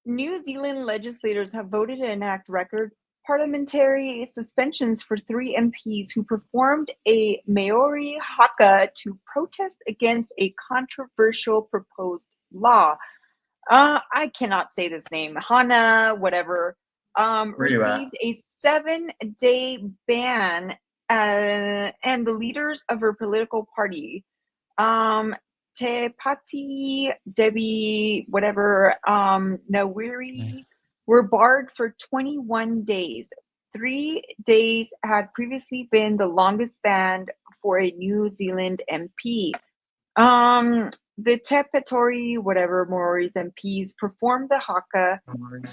New Zealand legislators have voted to enact record parliamentary suspensions for 3 MPs who performed a Maori Haka to protest against a controversial proposed law. I cannot say this name. Hana, whatever,
Where you at?
received a 7-day ban, and the leaders of her political party, Te Pati, Debbie, whatever, Nawiri, were barred for 21 days. 3 days had previously been the longest ban for a New Zealand MP. The Te Patori, whatever, Maori's MPs performed the Haka,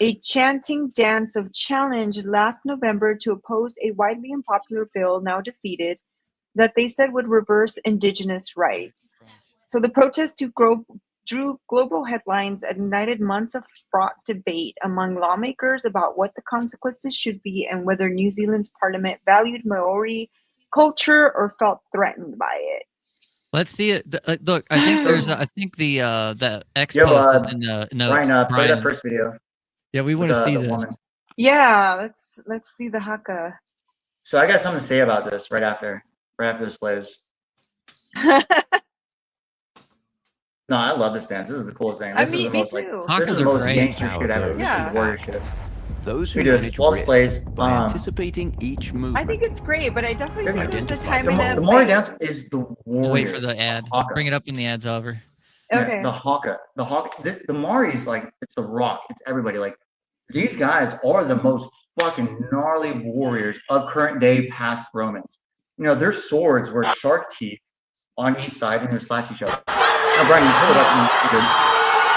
a chanting dance of challenge last November to oppose a widely unpopular bill now defeated that they said would reverse Indigenous rights. So the protest drew global headlines and ignited months of fraught debate among lawmakers about what the consequences should be and whether New Zealand's parliament valued Maori culture or felt threatened by it.
Let's see it. Look, I think there's. I think the X
Yo,
post is in the notes.
Brian, play
Brian.
that first video.
Yeah, we want
with,
to see
the
this.
woman.
Yeah, let's see the Haka.
So I got something to say about this right after this plays. No, I love this dance. This is the coolest thing. This is
me
the most like
too.
this is
Hakas
the
are
most
great.
gangster shit ever. This
Yeah.
is warrior shit.
Those who
We do this.
manage
Let's
risk
plays.
by anticipating each movement.
I think it's great, but I definitely think there's a
Identify
time
The,
and
the
a
Maori
place.
dance is the
We'll
warrior.
wait for the ad.
Haka.
Bring it up in the ads, Oliver.
Okay.
The Haka. The Maori's like it's the Rock. It's everybody. Like these guys are the most fucking gnarly warriors of current day past Romans. You know, their swords were shark teeth on each side and they slash each other. Now, Brian, you pull it up and it's good.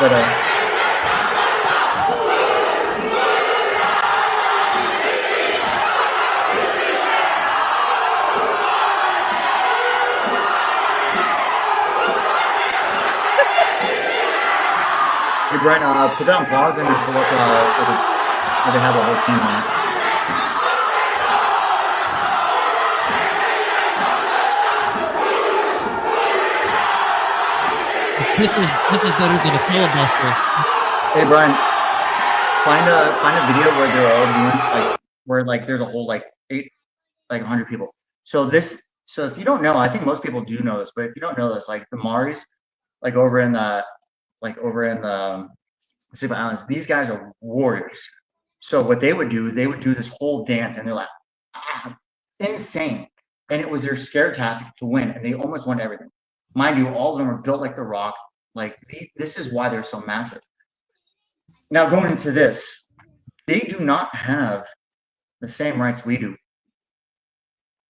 But hey, Brian, put that on pause and pull up where they have a whole team on it.
This is better than a filibuster.
Hey Brian, find a video where they're all doing like where like there's a whole like 100 people. So if you don't know, I think most people do know this, but if you don't know this, like the Maoris, like over in the Pacific Islands, these guys are warriors. So what they would do this whole dance, and they're like insane, and it was their scare tactic to win, and they almost won everything. Mind you, all of them are built like the Rock. Like this is why they're so massive. Now going into this, they do not have the same rights we do.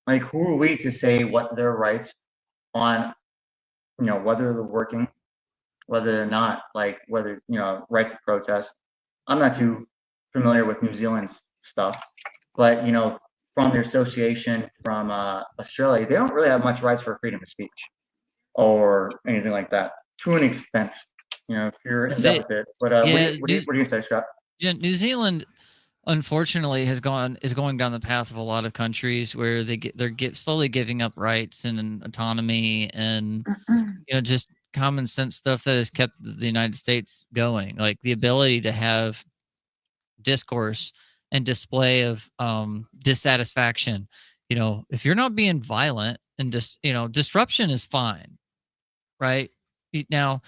Like who are we to say what their rights on, you know, whether they're working, whether they're not, like whether, you know, right to protest. I'm not too familiar with New Zealand's stuff, but you know, from their association from Australia, they don't really have much rights for freedom of speech or anything like that. To an extent, you know, if you're in depth with it. But
yeah,
what do you say, Scott?
Yeah, New Zealand, unfortunately, is going down the path of a lot of countries where they're slowly giving up rights and autonomy and just common sense stuff that has kept the United States going, like the ability to have discourse and display of dissatisfaction. You know, if you're not being violent and disruption is fine, right? Now,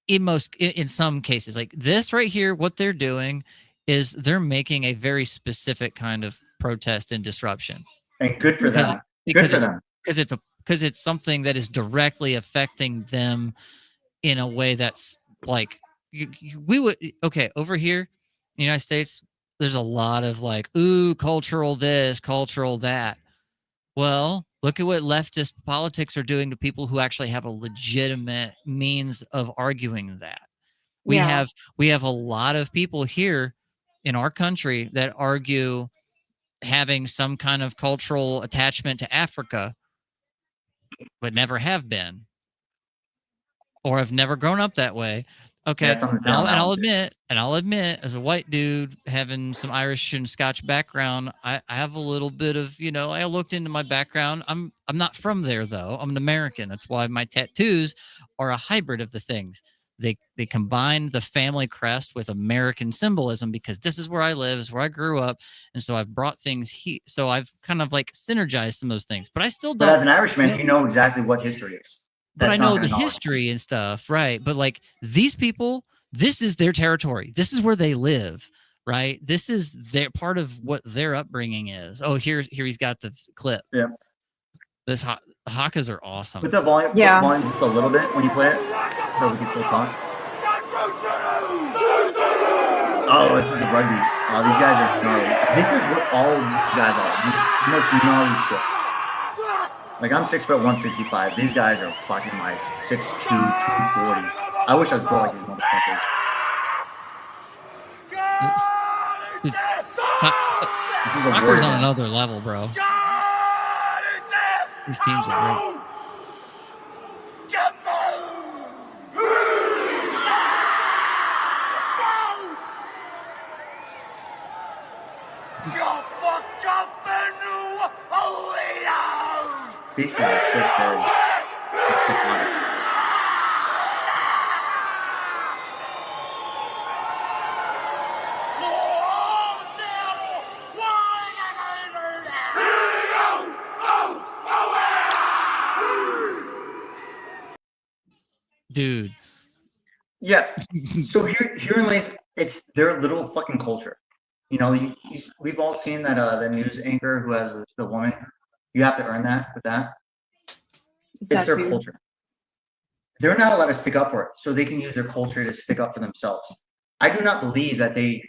in some cases, like this right here, what they're doing is they're making a very specific kind of protest and disruption.
And good for them.
Because it's something that is directly affecting them in a way that's like we would over here in the United States. There's a lot of like, ooh, cultural this, cultural that. Well, look at what leftist politics are doing to people who actually have a legitimate means of arguing that. We have a lot of people here in our country that argue having some kind of cultural attachment to Africa, but never have been, or have never grown up that way. Okay,
Yeah,
I'll admit, as a white dude having some Irish and Scotch background, I have a little bit of, I looked into my background. I'm not from there though. I'm an American. That's why my tattoos are a hybrid of the things. they combine the family crest with American symbolism because this is where I live, is where I grew up, and so I've brought things so I've kind of like synergized some of those things, but I still don't.
But as an Irishman, you know exactly what history is.
But
That's
I
not
know
gonna
the
knowledge.
history and stuff, right? But like these people, this is their territory. This is where they live, right? This is their part of what their upbringing is. Oh, here he's got the clip.
Yeah.
This Hakas are awesome.
Put the volume,
Yeah.
put the volume just a little bit when you play it, so we can still talk. Oh, this is the rugby. Oh, these guys are gnarly. This is what all these guys are. You know, gnarly shit. Like, I'm 6 foot 165. These guys are fucking like 6'2", 240. I wish I was built like these motherfuckers.
Dude,
This is the
Hakas
warrior
on
dance.
another level, bro. These teams are great.
Beats are like 6 heads. Like 600.
Dude.
Yeah. So here in Lace, it's their little fucking culture. You know, we've all seen that the news anchor who has the woman. You have to earn that with that. It's their
Tattoo.
culture. They're not allowed to stick up for it, so they can use their culture to stick up for themselves. I do not believe that they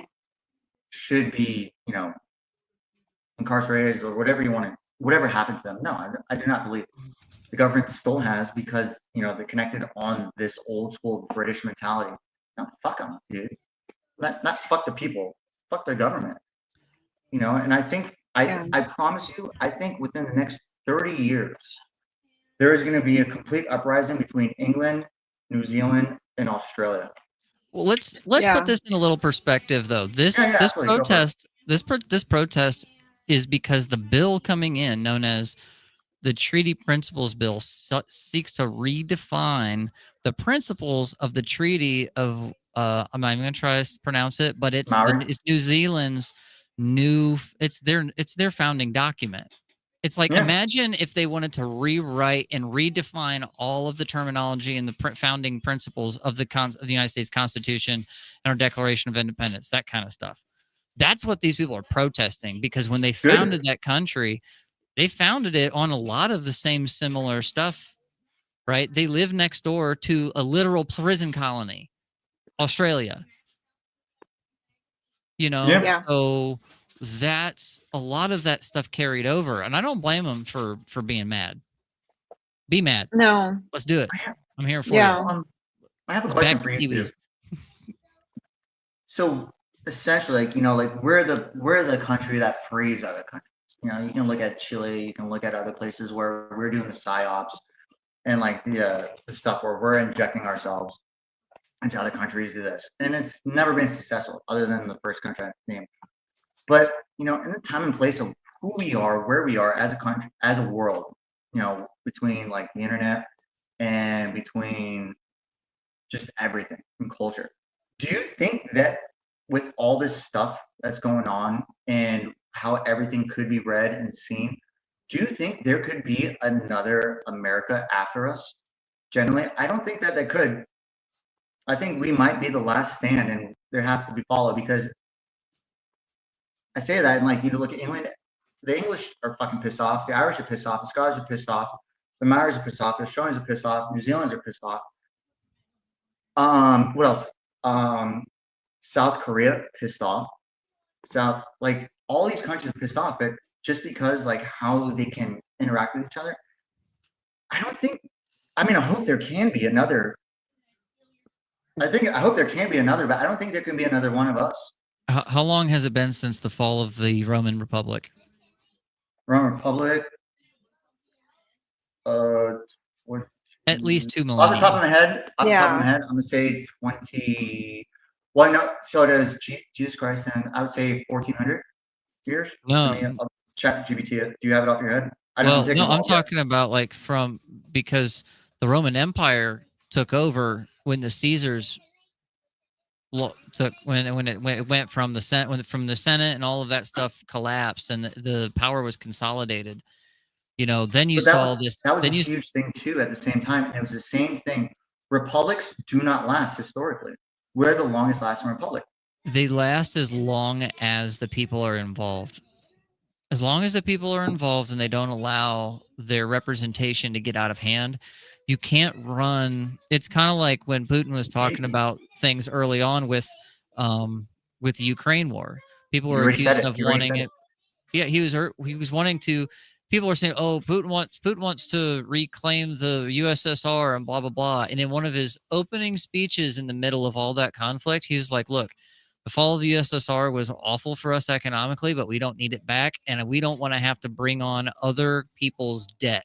should be, you know, incarcerated or whatever you want to, whatever happened to them. No, I do not believe it. The government still has because, you know, they're connected on this old school British mentality. No, fuck them, dude. Not fuck the people. Fuck the government. You know, and I think, I promise you, I think within the next 30 years, there is going to be a complete uprising between England, New Zealand, and Australia.
Well, let's
Yeah.
put this in a little perspective, though. This
absolutely. Go for it.
this protest is because the bill coming in, known as the Treaty Principles Bill, seeks to redefine the principles of the Treaty of. I'm not even going to try to pronounce it, but it's
Maori?
it's New Zealand's it's their founding document. It's like,
Yeah.
imagine if they wanted to rewrite and redefine all of the terminology and the founding principles of the United States Constitution and our Declaration of Independence, that kind of stuff. That's what these people are protesting, because when they
Good.
founded that country, they founded it on a lot of the same similar stuff, right? They live next door to a literal prison colony, Australia. You know,
Yeah.
so that's a lot of that stuff carried over, and I don't blame them for being mad. Be mad.
No.
Let's do it. I'm here for
Yeah.
you.
I have a
It's
question
back
for
to
you too.
Kiwis.
So essentially, like, you know, like we're the country that frees other countries. You know, you can look at Chile, you can look at other places where we're doing the psyops and like the stuff where we're injecting ourselves into other countries do this, and it's never been successful, other than the first country I named. But you know, in the time and place of who we are, where we are as a country, as a world, you know, between like the internet and between just everything and culture. Do you think that with all this stuff that's going on and how everything could be read and seen, do you think there could be another America after us? Generally, I don't think that they could. I think we might be the last stand, and there have to be followed, because I say that, and like, you look at England, the English are fucking pissed off, the Irish are pissed off, the Scottish are pissed off, the Maoris are pissed off, the Australians are pissed off, New Zealanders are pissed off. What else? South Korea pissed off. Like all these countries are pissed off, but just because like how they can interact with each other, I hope there can be another. I hope there can be another, but I don't think there can be another one of us.
How long has it been since the fall of the Roman Republic?
Roman Republic. What?
At least 2
Off the
millennia.
top of my head, I'm
Yeah.
gonna say 20. Well, no. So does Jesus Christ, and I would say 1400 years.
No.
I'll chat GPT it. Do you have it off your head?
I'm talking about like because the Roman Empire took over when the Caesars took when it went from the Senate and all of that stuff collapsed and the power was consolidated. Then you
But
saw this.
that was a
Then you
huge thing too. At the same time, and it was the same thing. Republics do not last historically. We're the longest lasting republic.
they last as long as the people are involved. As long as the people are involved and they don't allow their representation to get out of hand, you can't run. It's kind of like when Putin was talking about things early on with the Ukraine war. People
You
were
already said
accusing
it.
of
You already
wanting
said
it. Yeah, he was wanting to. People were saying, "Oh, Putin wants to reclaim the USSR and blah blah blah." And in one of his opening speeches in the middle of all that conflict, he was like, "Look, the fall of the USSR was awful for us economically, but we don't need it back, and we don't want to have to bring on other people's debt."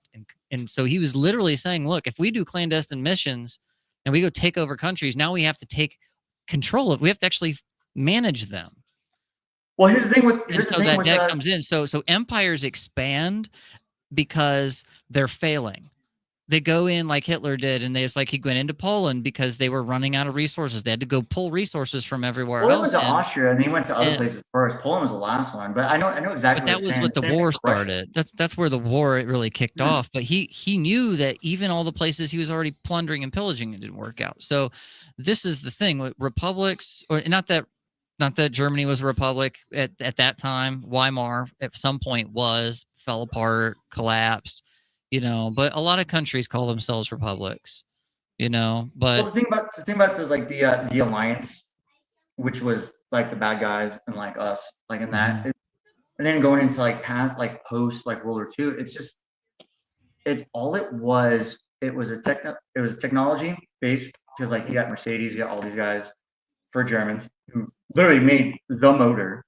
And so he was literally saying, "Look, if we do clandestine missions and we go take over countries, now we have to take control of. We have to actually manage them."
Well, here's the thing with
And so that debt comes in. So empires expand because they're failing. They go in like Hitler did, and he went into Poland because they were running out of resources. They had to go pull resources from everywhere
Poland
else.
went to Austria, and then he went to other
and-
places first. Poland was the last one, but I know exactly.
But that was what the war started. That's where the war really kicked off. But he knew that even all the places he was already plundering and pillaging, it didn't work out. So this is the thing with republics, or not that Germany was a republic at that time. Weimar at some point fell apart, collapsed, but a lot of countries call themselves republics, but
Well, the thing about the alliance, which was like the bad guys and like us, like in that, and then going into like past, like post, like World War II, it's just it was a technology based, because like you got Mercedes, you got all these guys for Germans who literally made the motor.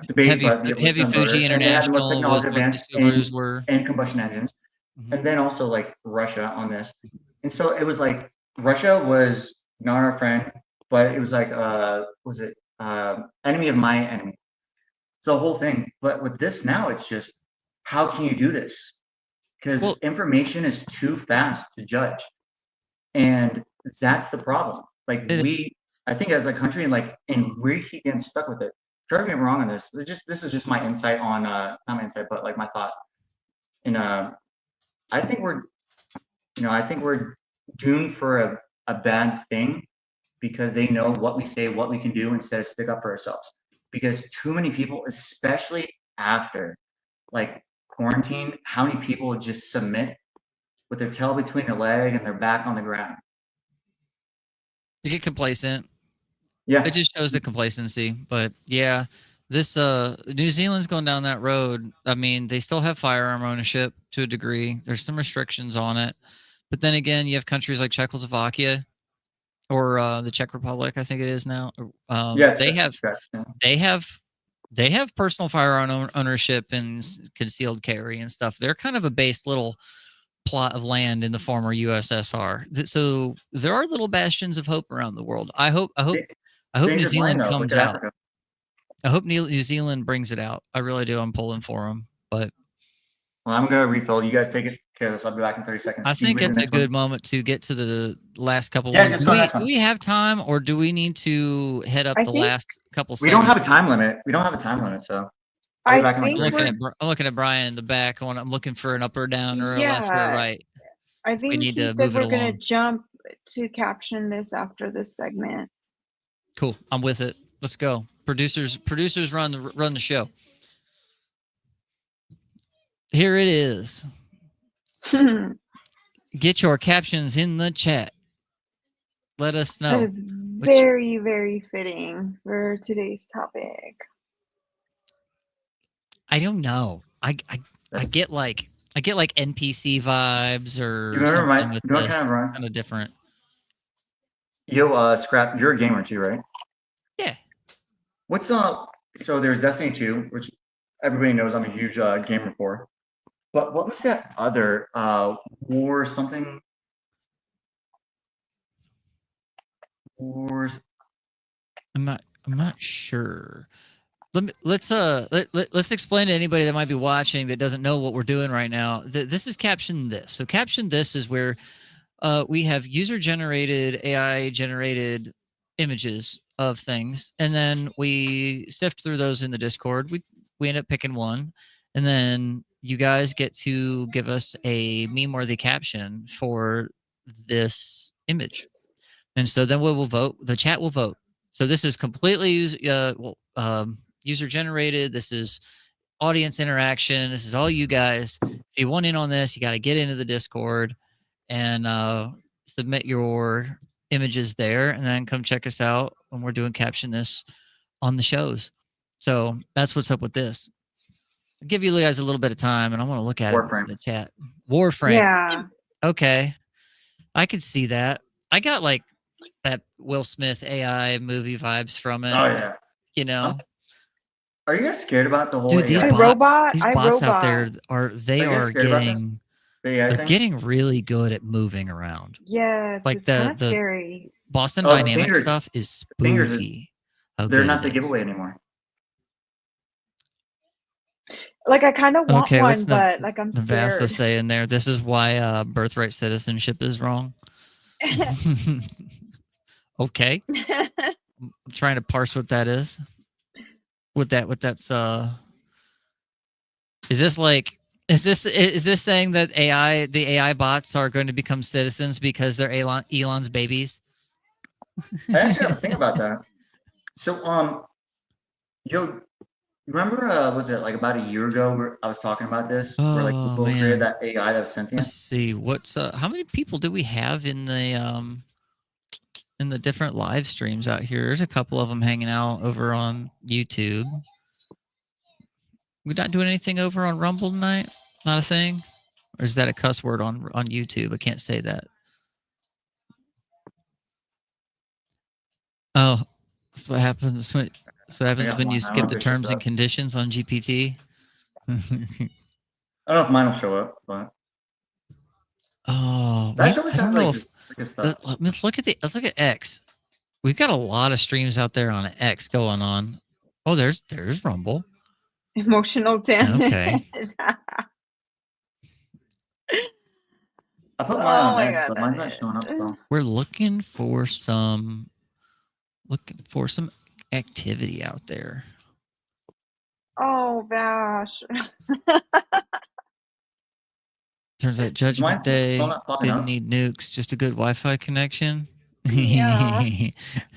Debate
Heavy Fuji International was what the Subarus were,
and combustion engines, and then also like Russia on this, and so it was like Russia was not our friend, but it was like enemy of my enemy. So the whole thing. But with this now, it's just how can you do this? Because information is too fast to judge, and that's the problem. Like I think as a country, and we keep getting stuck with it. Correct me if I'm wrong on this. This is just my insight on not my insight, but like my thought. And I think we're doomed for a bad thing, because they know what we say, what we can do, instead of stick up for ourselves. Because too many people, especially after like quarantine, how many people would just submit with their tail between their leg and their back on the ground?
You get complacent.
Yeah,
it just shows the complacency. But yeah, this New Zealand's going down that road. I mean, they still have firearm ownership to a degree. There's some restrictions on it, but then again, you have countries like Czechoslovakia or the Czech Republic, I think it is now.
yes,
they have personal firearm ownership and concealed carry and stuff. They're kind of a based little plot of land in the former USSR. So there are little bastions of hope around the world. I hope New Zealand comes out. I hope New Zealand brings it out. I really do. I'm pulling for them. But
I'm gonna refill. You guys take it. Okay, so I'll be back in 30 seconds.
I think it's a good moment to get to the last couple.
Yeah,
ones. Do we have time, or do we need to head up the last couple?
We don't have a time limit. So
I'm
looking at Brian in the back. I'm looking for an up or down or a left or a right.
I think he said we're going to jump to caption this after this segment.
Cool. I'm with it. Let's go. Producers run the show. Here it is. Get your captions in the chat. Let us know.
That is very, very fitting for today's topic.
I don't know. I get like NPC vibes or something with this. Kind of different.
Yo, Scrap, you're a gamer too, right?
Yeah.
What's so there's Destiny 2, which everybody knows I'm a huge gamer for. But what was that other war something? Wars.
I'm not sure. Let's explain to anybody that might be watching that doesn't know what we're doing right now. This is Caption This. So Caption This is where we have user-generated, AI-generated images of things, and then we sift through those in the Discord. We end up picking one, and then you guys get to give us a meme-worthy caption for this image, and so then we will vote. The chat will vote. So this is completely user-generated. This is audience interaction. This is all you guys. If you want in on this, you got to get into the Discord and submit your images there, and then come check us out when we're doing Caption This on the shows. So that's what's up with this. I'll give you guys a little bit of time, and I want to look at it in the chat. Warframe.
Yeah.
Okay. I could see that. I got like that Will Smith AI movie vibes from it.
Oh yeah.
You know.
Are you guys scared about the whole
Dude, these
AI?
bots, these bots out there are
scared about this?
getting
AI
they're
thing?
getting really good at moving around.
Yes,
Like
it's kind
the
of scary.
Boston
Oh, the
Dynamics
fingers-
stuff is
fingers
spooky. How
They're
good
not
it
the
is.
giveaway anymore.
Like I kind of want
Okay,
one,
what's
but like I'm
Navasta
scared.
say in there? This is why birthright citizenship is wrong. Okay, I'm trying to parse what that is. What that's is this saying that the AI bots are going to become citizens because they're Elon's babies?
I actually have to think about that. So, yo, remember, was it like about a year ago where I was talking about this? Where like
Oh,
people
man.
created that AI that was sentient?
Let's see what's how many people do we have in the different live streams out here? There's a couple of them hanging out over on YouTube. We not doing anything over on Rumble tonight? Not a thing? Or is that a cuss word on YouTube? I can't say that. Oh, that's what happens when
one.
you
I
skip
don't
the
know if
terms
it's
and
up.
conditions on GPT.
I don't know if mine will show up, but
Oh,
that show
I
always
don't
has
know
like
if
this like stuff.
let's look at X. We've got a lot of streams out there on X going on. Oh, there's Rumble.
Emotional damage.
Okay.
I put
Oh
mine on
my
X,
God,
but
that
mine's not
is-
showing up still.
We're looking for some activity out there.
Oh gosh.
Turns out Judgment
Mine's still
Day
not popping
didn't
up.
need nukes, just a good Wi-Fi connection.
Yeah.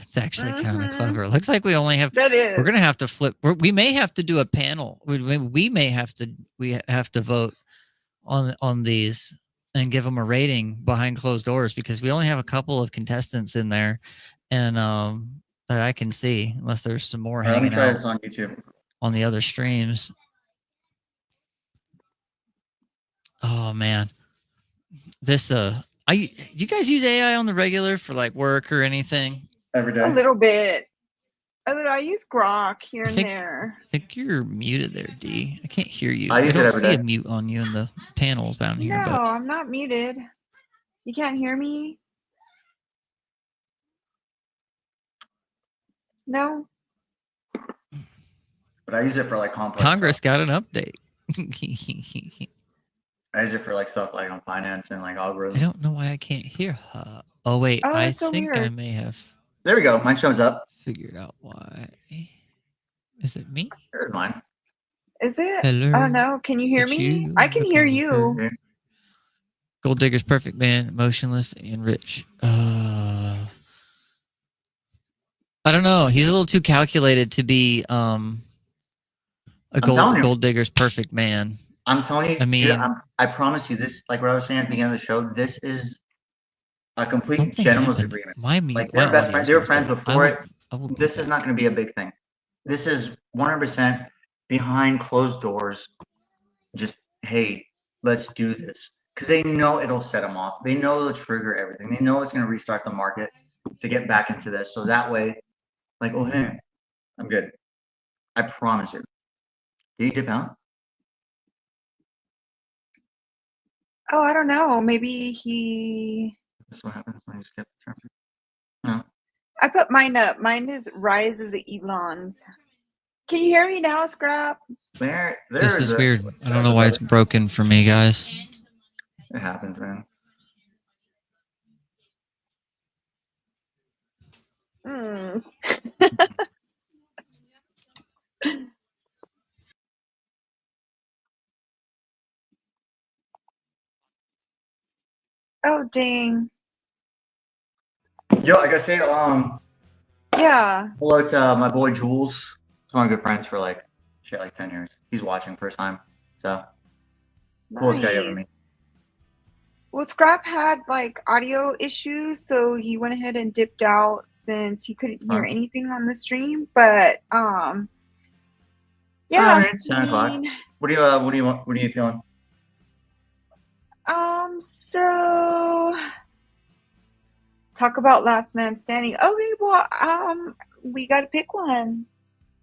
It's actually kind of
Mhm.
clever. Looks like we only have.
That is.
We're gonna have to flip. We may have to do a panel. We may have to. We have to vote on these and give them a rating behind closed doors because we only have a couple of contestants in there, and that I can see unless there's some more
Let me
hanging
try
out
this on YouTube.
on the other streams. Oh man, this you guys use AI on the regular for like work or anything?
Every
A
day.
little bit. I use Grok here and
think-
there.
I think you're muted there, D. I can't hear you.
I use it
don't
every
see a
day.
mute on you in the panels down here.
No,
But
I'm not muted. You can't hear me? No?
But I use it for like complex
Congress
stuff.
got an update.
I use it for like stuff like on finance and like
I
algorithms.
don't know why I can't hear her. Oh wait,
Oh,
I
that's so
think I
weird.
may have
There we go. Mine shows up.
figured out why. Is it me?
There's mine.
Is it?
Hello.
I don't know. Can you hear
It's
me?
you.
I can hear
Looking
you.
for- Gold Digger's perfect man, emotionless and rich. I don't know. He's a little too calculated to be a
telling you.
gold digger's perfect man.
I'm telling you,
I mean-
dude, I promise you this, like what I was saying at the beginning of the show, this is a complete
Something
gentleman's
happened.
agreement.
My
Like they're best friends, they were friends before it.
I will
This is not going to be a big thing. This is 100% behind closed doors. Just, hey, let's do this. Because they know it'll set them off. They know it'll trigger everything. They know it's going to restart the market to get back into this. So that way, like, oh, hey, I'm good. I promise you. Did you dip out?
Oh, I don't know. Maybe he.
This is what happens when you skip the term.
I put mine up. Mine is Rise of the Elons. Can you hear me now, Scrap?
This is weird. I don't know why it's broken for me, guys.
It happens, man.
Mm. Oh dang.
Yo, I gotta say,
Yeah.
hello to my boy Jules. He's one of my good friends for like 10 years. He's watching first time. So coolest guy you ever
Nice.
meet.
Well, Scrap had like audio issues, so he went ahead and dipped out since he couldn't hear
Fine.
anything on the stream. But yeah,
It's 10 o'clock.
mean,
What do you want? What are you feeling?
so talk about last man standing. Okay, well, we gotta pick one.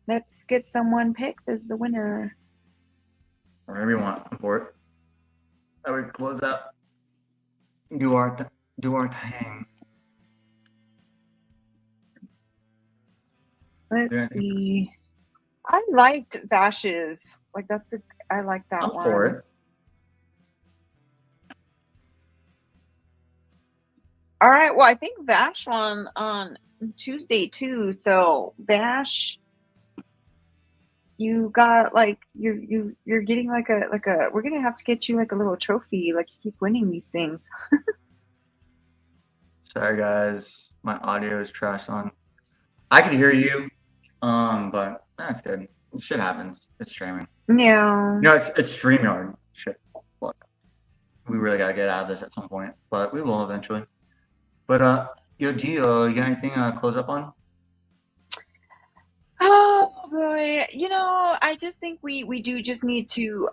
Let's get someone picked as the winner.
Whatever you want. I'm for it. I would close out. Do our thing.
Let's see. I liked Vash's. Like I like that
I'm
one.
for it.
All right. Well, I think Vash won on Tuesday too. So Vash, you got like you're getting like a we're gonna have to get you like a little trophy. Like you keep winning these things.
Sorry guys, my audio is trash on. I can hear you, but that's good. Shit happens. It's streaming.
Yeah.
No, it's StreamYard. Shit. Look, we really gotta get out of this at some point, but we will eventually. But yo, G, you got anything to close up on?
Oh boy. I just think we do just need to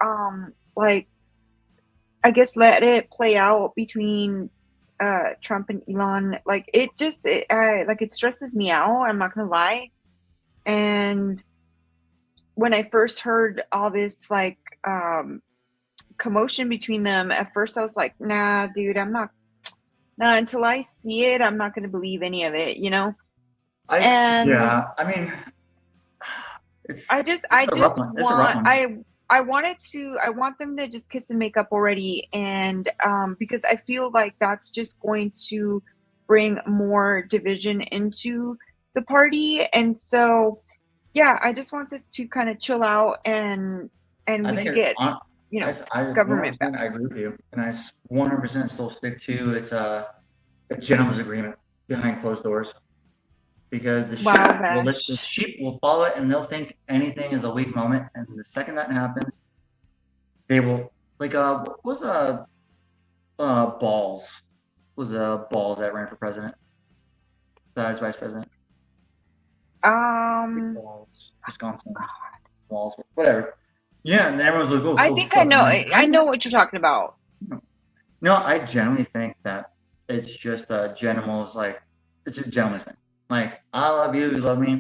like I guess let it play out between Trump and Elon. Like it stresses me out, I'm not gonna lie. And when I first heard all this like commotion between them, at first I was like, nah, dude, until I see it, I'm not gonna believe any of it, And
yeah, I mean,
I just want them to just kiss and make up already, and because I feel like that's just going to bring more division into the party. And so yeah, I just want this to kind of chill out, and we can get government back.
I agree with you, and I 100% still stick to it's a gentleman's agreement behind closed doors. Because the sheep will follow it, and they'll think anything is a weak moment. And the second that happens, they will what was Balls? Was Balls that ran for president? As vice president? Balls, Wisconsin. Balls, whatever. Yeah, and everyone's like, "Oh."
I think I know what you're talking about.
No, I genuinely think that it's just a gentleman's it's a gentleman's thing. Like, I love you, you love me.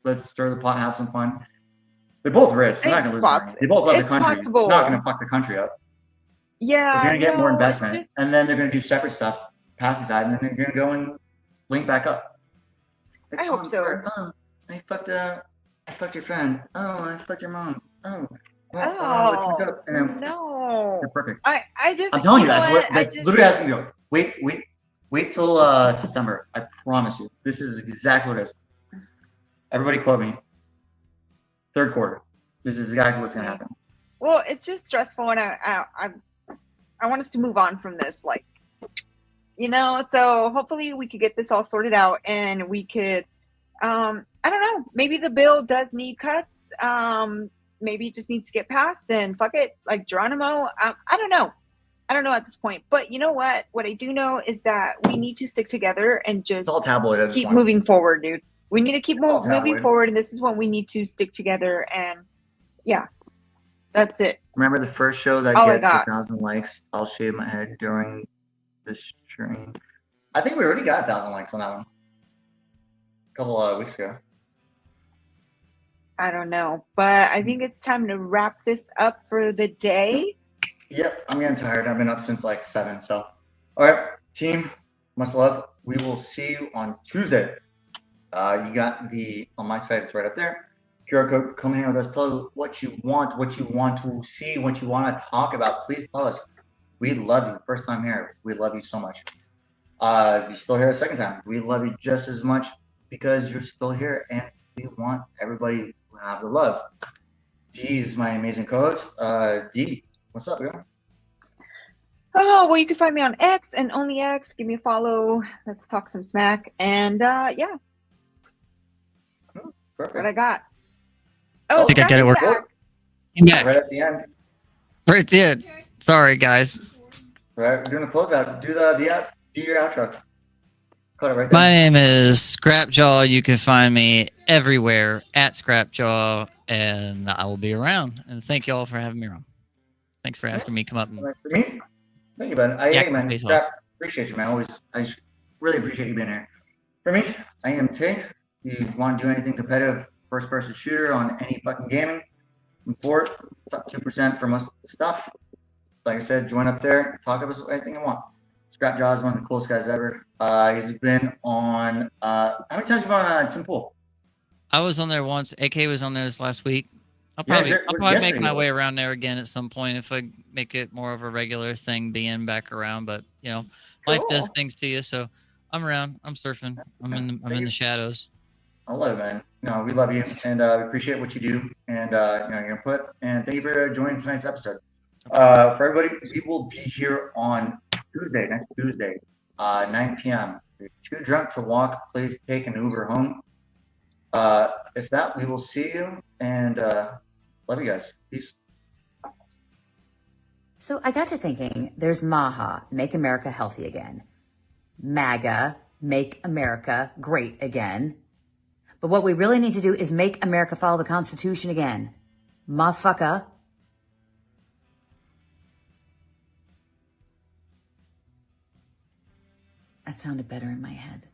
Let's stir the pot, have some fun. They're both rich. They're not gonna lose money. They both love the country. It's not gonna fuck the country up.
Yeah.
They're gonna get more investment, and then they're gonna do separate stuff, pass the side, and then they're gonna go and link back up.
I hope so.
Oh, I fucked your friend. Oh, I fucked your mom. Oh.
Let's
hook up. And
no.
They're perfect.
I'm
telling you, that's literally how it's gonna go. Wait till September. I promise you. This is exactly what it is. Everybody quote me. Third quarter. This is exactly what's going to happen.
Well, it's just stressful, and I want us to move on from this. So hopefully we could get this all sorted out, and we could, I don't know, maybe the bill does need cuts. Maybe it just needs to get passed, and fuck it, like Geronimo. I don't know. I don't know at this point, but you know what? What I do know is that we need to stick together and just keep moving forward, dude. We need to keep moving forward, and this is when we need to stick together. And yeah, that's it.
Remember the first show that gets 1,000 likes? I'll shave my head during the stream. I think we already got 1,000 likes on that one a couple of weeks ago.
I don't know, but I think it's time to wrap this up for the day.
Yep, I'm getting tired. I've been up since 7. So, all right, team, much love. We will see you on Tuesday. You got on my site, it's right up there. QR code, come hang with us. Tell us what you want to see, what you want to talk about. Please tell us. We love you. First time here, we love you so much. If you're still here a second time, we love you just as much. because you're still here, and we want everybody to have the love. Dee is my amazing co-host. Dee, what's up, girl?
Oh, well, you can find me on X and only X. Give me a follow. Let's talk some smack. And yeah, that's what I
Perfect.
got.
I
Oh,
think
I got it
Scrappy's
working.
back.
Right at the end.
Right there. Sorry, guys.
All right, we're doing a closeout. Do your outro. Cut it right there.
My name is Scrapjaw. You can find me everywhere at Scrapjaw, and I will be around. And thank you all for having me on. Thanks for asking me to come up and
For me, thank you, man.
Yeah,
Hey, man.
face
Scrap,
off.
appreciate you, man. I really appreciate you being here. For me, I am Tay. If you want to do anything competitive, first-person shooter on any fucking gaming, I'm for it. Top 2% for most stuff. Like I said, join up there. Talk about anything you want. Scrapjaw is one of the coolest guys ever. He's been on. How many times have you been on Tim Pool?
I was on there once. AK was on there this last week. I'll
Yeah,
probably,
it
I'll
was
probably make
yesterday
my
it
way
was.
around there again at some point if I make it more of a regular thing being back around. But you know, life does
Cool.
things to you. So I'm around. I'm surfing. I'm in the shadows.
I love it, man. No, we love you, and we appreciate what you do, and your input. And thank you for joining tonight's episode. For everybody, we will be here on Tuesday, next Tuesday, 9 p.m. If you're too drunk to walk, please take an Uber home. If not, we will see you, and love you guys. Peace.
So I got to thinking, there's MAHA, Make America Healthy Again. MAGA, Make America Great Again. But what we really need to do is make America follow the Constitution again. Motherfucker. That sounded better in my head.